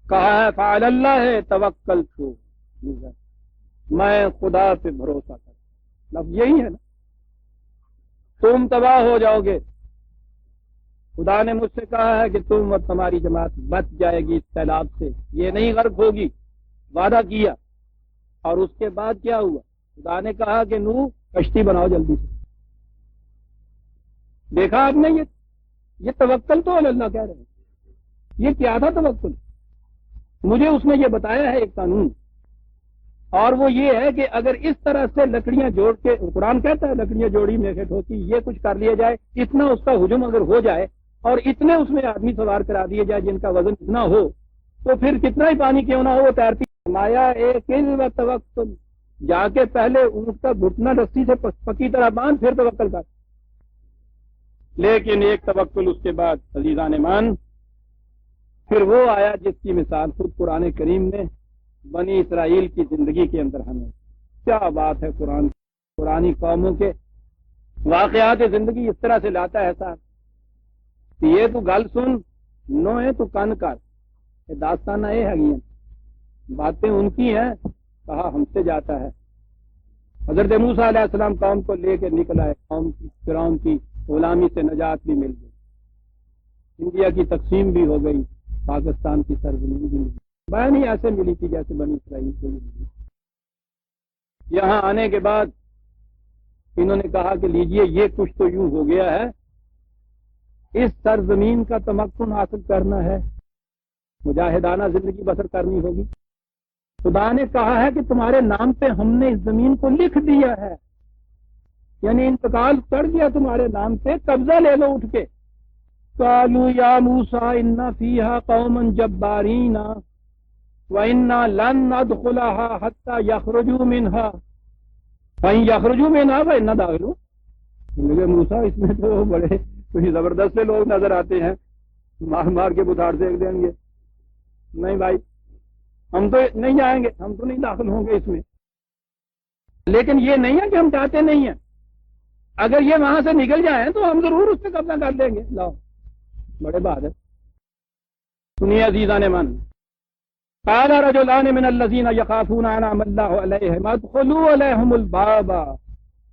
کہا ہے فعلی اللہ توکلت، میں خدا پہ بھروسہ کرتا. لفظ یہی ہے نا، تم تباہ ہو جاؤ گے. خدا نے مجھ سے کہا ہے کہ تم اور تمہاری جماعت بچ جائے گی اس سیلاب سے، یہ نہیں غرق ہوگی، وعدہ کیا. اور اس کے بعد کیا ہوا؟ خدا نے کہا کہ نوح کشتی بناؤ جلدی سے. دیکھا آپ نے، یہ توکل تو اللہ کہہ رہے ہیں. یہ کیا تھا توکل؟ مجھے اس نے یہ بتایا ہے ایک قانون، اور وہ یہ ہے کہ اگر اس طرح سے لکڑیاں جوڑ کے، قرآن کہتا ہے لکڑیاں جوڑی میخٹ ہوتی، یہ کچھ کر لیا جائے، اتنا اس کا ہجوم اگر ہو جائے اور اتنے اس میں آدمی سوار کرا دیے جائے جن کا وزن اتنا ہو، تو پھر کتنا ہی پانی کیوں نہ ہو وہ تیرتی. مایا ایک توکل، جا کے پہلے اونٹ کا گھٹنا رسی سے پکی طرح باندھ، پھر توکل کر. لیکن ایک توکل اس کے بعد عزیزان مان پھر وہ آیا جس کی مثال خود قرآن کریم نے بنی اسرائیل کی زندگی کے اندر ہمیں. کیا بات ہے، قرآنی قوموں کے واقعات زندگی اس طرح سے لاتا ہے صاحب. یہ تو گل سن، نو ہے تو کن کر، یہ داستانہ یہ ہے، باتیں ان کی ہیں، کہا ہم سے جاتا ہے. حضرت موسیٰ علیہ السلام قوم کو لے کے نکل آئے، قوم کی فرعون کی غلامی سے نجات بھی مل گئی، انڈیا کی تقسیم بھی ہو گئی، پاکستان کی سرزمین بھی ملی. بیانی ایسے ملی تھی جیسے بنی اسرائیل کو ملی. یہاں آنے کے بعد انہوں نے کہا کہ لیجئے یہ کچھ تو یوں ہو گیا ہے، اس سرزمین کا تمکن حاصل کرنا ہے، مجاہدانہ زندگی بسر کرنی ہوگی. خدا نے کہا ہے کہ تمہارے نام پہ ہم نے اس زمین کو لکھ دیا ہے، یعنی انتقال کر گیا تمہارے نام پہ، قبضہ لے لو اٹھ کے. قالوا یا موسیٰ ان فیہا قوما جبارین وَإِنَّا لَن نَّدْخُلَهَا حَتَّى يَخْرُجُوا مِنْهَا فَإِن يَخْرُجُوا مِنْهَا فَإِنَّا دَاخِلُونَ. لگے موسیٰ اس میں تو بڑے کوئی زبردست سے لوگ نظر آتے ہیں، مار مار کے بتاڑ پھینک دیں گے. نہیں بھائی ہم تو نہیں جائیں گے، ہم تو نہیں داخل ہوں گے اس میں. لیکن یہ نہیں ہے کہ ہم چاہتے نہیں ہیں، اگر یہ وہاں سے نکل جائیں تو ہم ضرور اس پہ قبضہ کر لیں گے. لاؤ بڑے بات ہے. سنیے عزیزان من، قال رجلان من الذين يخافون انعم الله عليهم ادخلوا عليهم الباب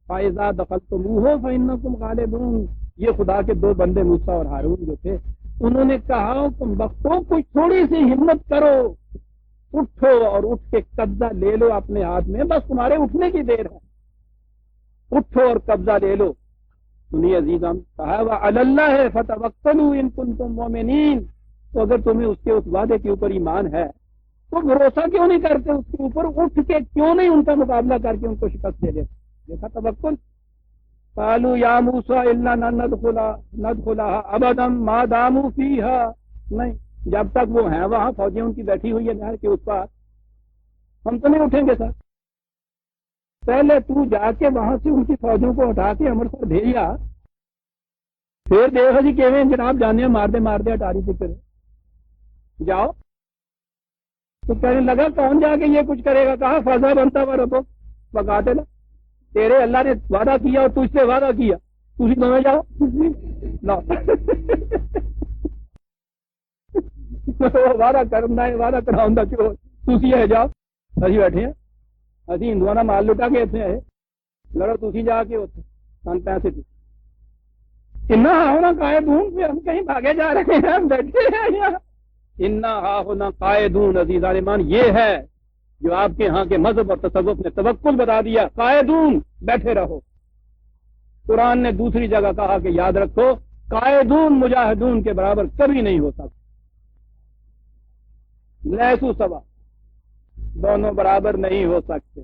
فاذا دخلتموه فانكم غالبون. یہ خدا کے دو بندے موسیٰ اور ہارون جو تھے، انہوں نے کہا تم بختوں کچھ تھوڑی سی ہمت کرو، اٹھو اور اٹھ کے قبضہ لے لو اپنے ہاتھ میں، بس تمہارے اٹھنے کی دیر ہے، اٹھو اور قبضہ لے لو. سنیے عزیزاں، کہا وعلی اللہ فتوکلوا ان کنتم مؤمنین. تو اگر تمہیں اس کے اس وعدے کے اوپر ایمان ہے تو بھروسہ کیوں نہیں کرتے اس کے اوپر؟ اٹھ کے کیوں نہیں ان کا مقابلہ کر کے ان کو شکست دے دیتے؟ دیکھا توکل. قالوا یا موسیٰ الا ندخلها ابدا ما داموا فیہا. نہیں، جب تک وہ ہیں وہاں فوجیں ان کی بیٹھی ہوئی ہے نہر کے اس پار، ہم تو نہیں اٹھیں گے سر. پہلے تو جا کے وہاں سے ان کی فوجوں کو ہٹا کے امرتسر بھیجا، پھر دیکھو جی کیویں جناب جانے مار دے اٹاری فکر جاؤ. تو کہنے لگا کون جا کے یہ کچھ کرے گا؟ کہا فضا بنتا ہوا ربو بقاتے نا، تیرے اللہ نے وعدہ کیا اور تجھ سے وعدہ کیا، تھی دونوں جاؤ. وعدہ کرنا ہے، وعدہ کراؤں گا کیوں، تھی ہے جاؤ. ابھی بیٹھے ہیں ابھی ہندوؤں نے مال لٹا کے اتنے ہے، لڑو تھی جا کے اتنے سن 65 انا ہونا قائدون پہ ہم کہیں بھاگے جا رہے ہیں، ہم بیٹھے ہیں یہاں. انا ہونا قائدون. عزیزان ایمان، یہ ہے جو آپ کے ہاں کے مذہب اور تصوف نے توکل بتا دیا. قائدون، بیٹھے رہو. قرآن نے دوسری جگہ کہا کہ یاد رکھو قائدون مجاہدون کے برابر کبھی نہیں ہو سکتا. لیسو سوا، دونوں برابر نہیں ہو سکتے.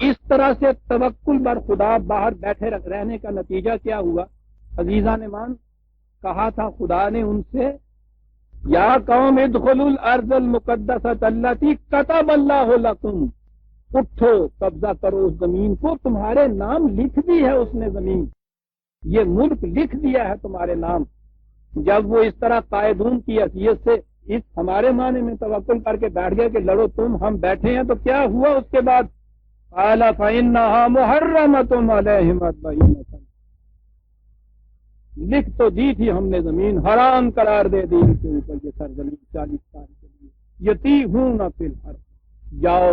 اس طرح سے توکل بر خدا باہر بیٹھے رہنے کا نتیجہ کیا ہوا؟ عزیزان ایمان، کہا تھا خدا نے ان سے یا قوم ادخلوا الارض المقدسۃ التی کتب اللہ لکم. اٹھو، قبضہ کرو اس زمین کو، تمہارے نام لکھ دی ہے اس نے زمین، یہ ملک لکھ دیا ہے تمہارے نام. جب وہ اس طرح قائدون کی حیثیت سے اس ہمارے معنی میں توکل کر کے بیٹھ گئے کہ لڑو تم، ہم بیٹھے ہیں، تو کیا ہوا اس کے بعد؟ قال فإنها محرمة علیہم 40 سنة. لکھ تو دی تھی ہم نے زمین، حرام قرار دے دی ان کے اوپر یہ سرزمین 40 سال کے لیے. یتیہون فی الارض. جاؤ،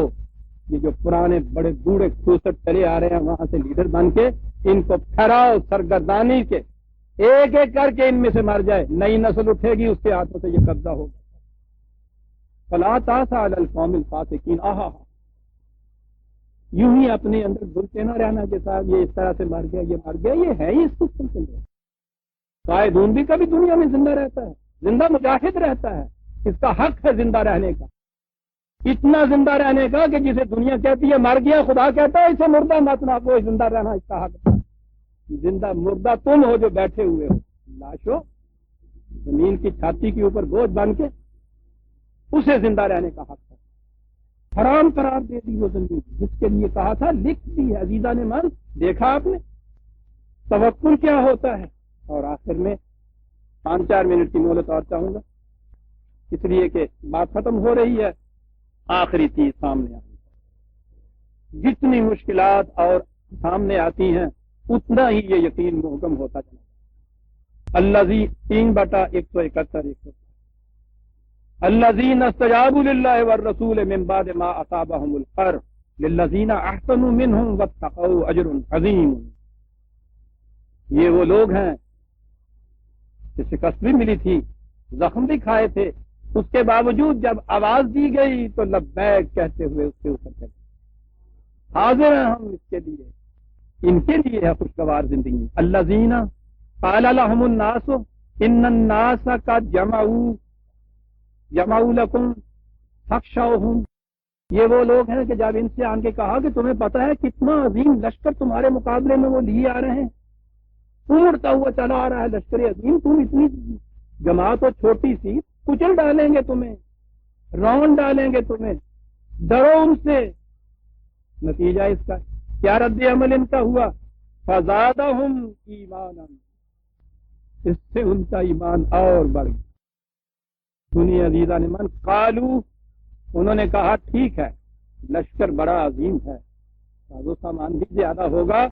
یہ جو پرانے بڑے بوڑھے کھوسٹ چلے آ رہے ہیں وہاں سے لیڈر بن کے، ان کو پھیراؤ سرگردانی کے، ایک ایک کر کے ان میں سے مر جائے. نئی نسل اٹھے گی، اس کے ہاتھوں سے یہ قبضہ ہوگا. فلا تأس علی القوم الفاسقین. یوں ہی اپنے اندر گھلتے نہ رہنا کہ صاحب یہ اس طرح سے مر گیا، یہ مر گیا. یہ ہے ہی اس سسٹم کے اندر. قائدون بھی کبھی دنیا میں زندہ رہتا ہے، زندہ مجاہد رہتا ہے، اس کا حق ہے زندہ رہنے کا، اتنا زندہ رہنے کا کہ جسے دنیا کہتی ہے مر گیا، خدا کہتا ہے اسے مردہ مت نہ کو، زندہ رہنا اس کا حق ہے. زندہ مردہ تم ہو جو بیٹھے ہوئے ہو، لاشو زمین کی چھاتی کے اوپر بوجھ بن کے، اسے زندہ رہنے کا حق ہے. حرام قرار دے دی وہ زمین جس کے لیے کہا تھا لکھ دی ہے. عزیزان ایمان، دیکھا آپ نے توکل کیا ہوتا ہے. اور آخر میں 5-4 منٹ کی مہلت اور چاہوں گا، اس لیے کہ بات ختم ہو رہی ہے. آخری چیز سامنے آئی ہے، جتنی مشکلات اور سامنے آتی ہیں اتنا ہی یہ یقین محکم ہوتا چلا. الذی 3/171 الذین استجابوا للہ والرسول من بعد ما اصابهم القرح للذین احسنوا منهم واتقوا اجر عظیم. یہ وہ لوگ ہیں کہ شکست بھی ملی تھی، زخم بھی کھائے تھے، اس کے باوجود جب آواز دی گئی تو لبیک کہتے ہوئے اس کے اوپر چلے. حاضر ہیں ہم اس کے لیے، ان کے لیے ہے خوشگوار زندگی. الذین قال لهم الناس ان الناس قد جمعوا لكم فاخشوهم یہ وہ لوگ ہیں کہ جب ان سے آن کے کہا کہ تمہیں پتا ہے کتنا عظیم لشکر تمہارے مقابلے میں وہ لیے آ رہے ہیں، اڑتا ہوا چلا آ رہا ہے لشکر عظیم، تم اتنی جماعت تو چھوٹی سی، کچل ڈالیں گے تمہیں، رون ڈالیں گے تمہیں، ڈرو ان سے۔ نتیجہ اس کا کیا رد عمل ان کا ہوا؟ فزادہم ایمانا، اس سے ان کا ایمان اور بڑھ گیا۔ سنیے عزیزان من، قالو، انہوں نے کہا ٹھیک ہے لشکر بڑا عظیم ہے، ساز و سامان بھی زیادہ ہوگا،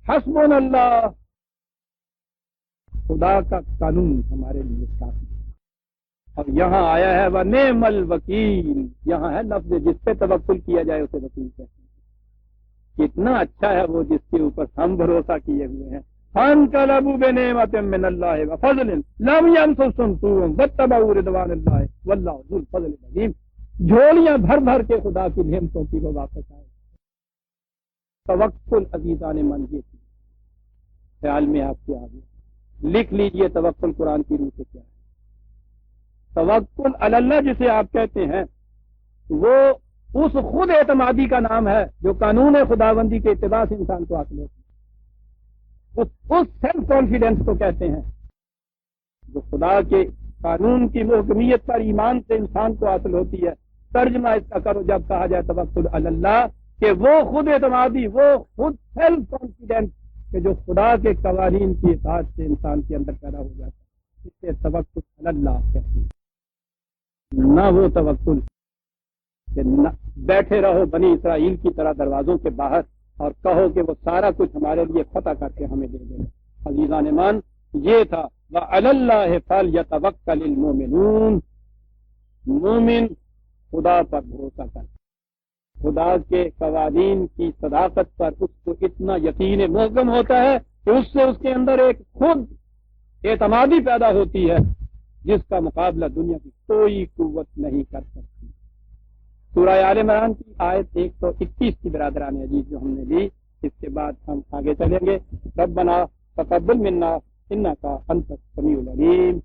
حسبنا اللہ، خدا کا قانون ہمارے لیے کافی ہے۔ اور یہاں آیا ہے وَنِعْمَ الْوَكِيلُ، یہاں ہے لفظ جس پہ توکل کیا جائے اسے وکیل کہتے ہیں۔ کتنا اچھا ہے وہ جس کے اوپر ہم بھروسہ کیے ہوئے ہیں۔ فَانْقَلَبُوا بِنِعْمَةٍ مِّنَ اللَّهِ وَفَضْلٍ لَمْ يَمْسَسْهُمْ سُوءٌ وَاتَّبَعُوا رِضْوَانَ اللَّهِ وَاللَّهُ ذُو الْفَضْلِ الْعَظِيمِ، جھولیاں بھر بھر کے خدا کی نعمتوں کی وہ واپس آئے۔ توکل عزیزان من یہ تھی، خیال میں آپ کے آگے لکھ لیجئے توکل قرآن کی روح سے کیا ہے۔ توکل علی اللہ جسے آپ کہتے ہیں وہ اس خود اعتمادی کا نام ہے جو قانون خداوندی کے اتباع سے انسان کو حاصل ہوتی ہے، اس سیلف کانفیڈنس کو کہتے ہیں جو خدا کے قانون کی محکمیت پر ایمان سے انسان کو حاصل ہوتی ہے۔ ترجمہ اس کا کرو جب کہا جائے توکل علی اللہ کہ وہ خود اعتمادی، وہ خود سیلف کانفیڈنس کہ جو خدا کے قوانین کی اطاعت سے انسان کے اندر پیدا ہو جاتا ہے، اس سے توکل علی اللہ کہتے ہیں۔ نہ وہ توکل کہ نہ بیٹھے رہو بنی اسرائیل کی طرح دروازوں کے باہر اور کہو کہ وہ سارا کچھ ہمارے لیے فتح کر کے ہمیں دے دے۔ عزیزان ایمان، یہ تھا وَعَلَى اللَّهِ فَلْيَتَوَكَّلِ الْمُؤْمِنُونَ، مومن خدا پر بھروسہ کر، خدا کے قوانین کی صداقت پر اس کو اتنا یقین محکم ہوتا ہے کہ اس سے اس کے اندر ایک خود اعتمادی پیدا ہوتی ہے جس کا مقابلہ دنیا کی کوئی قوت نہیں کر سکتی۔ سورہ آل عمران کی آیت 121 کی برادران عزیز جو ہم نے لی، اس کے بعد ہم آگے چلیں گے۔ ربنا تقبل منا انک انت السمیع العلیم۔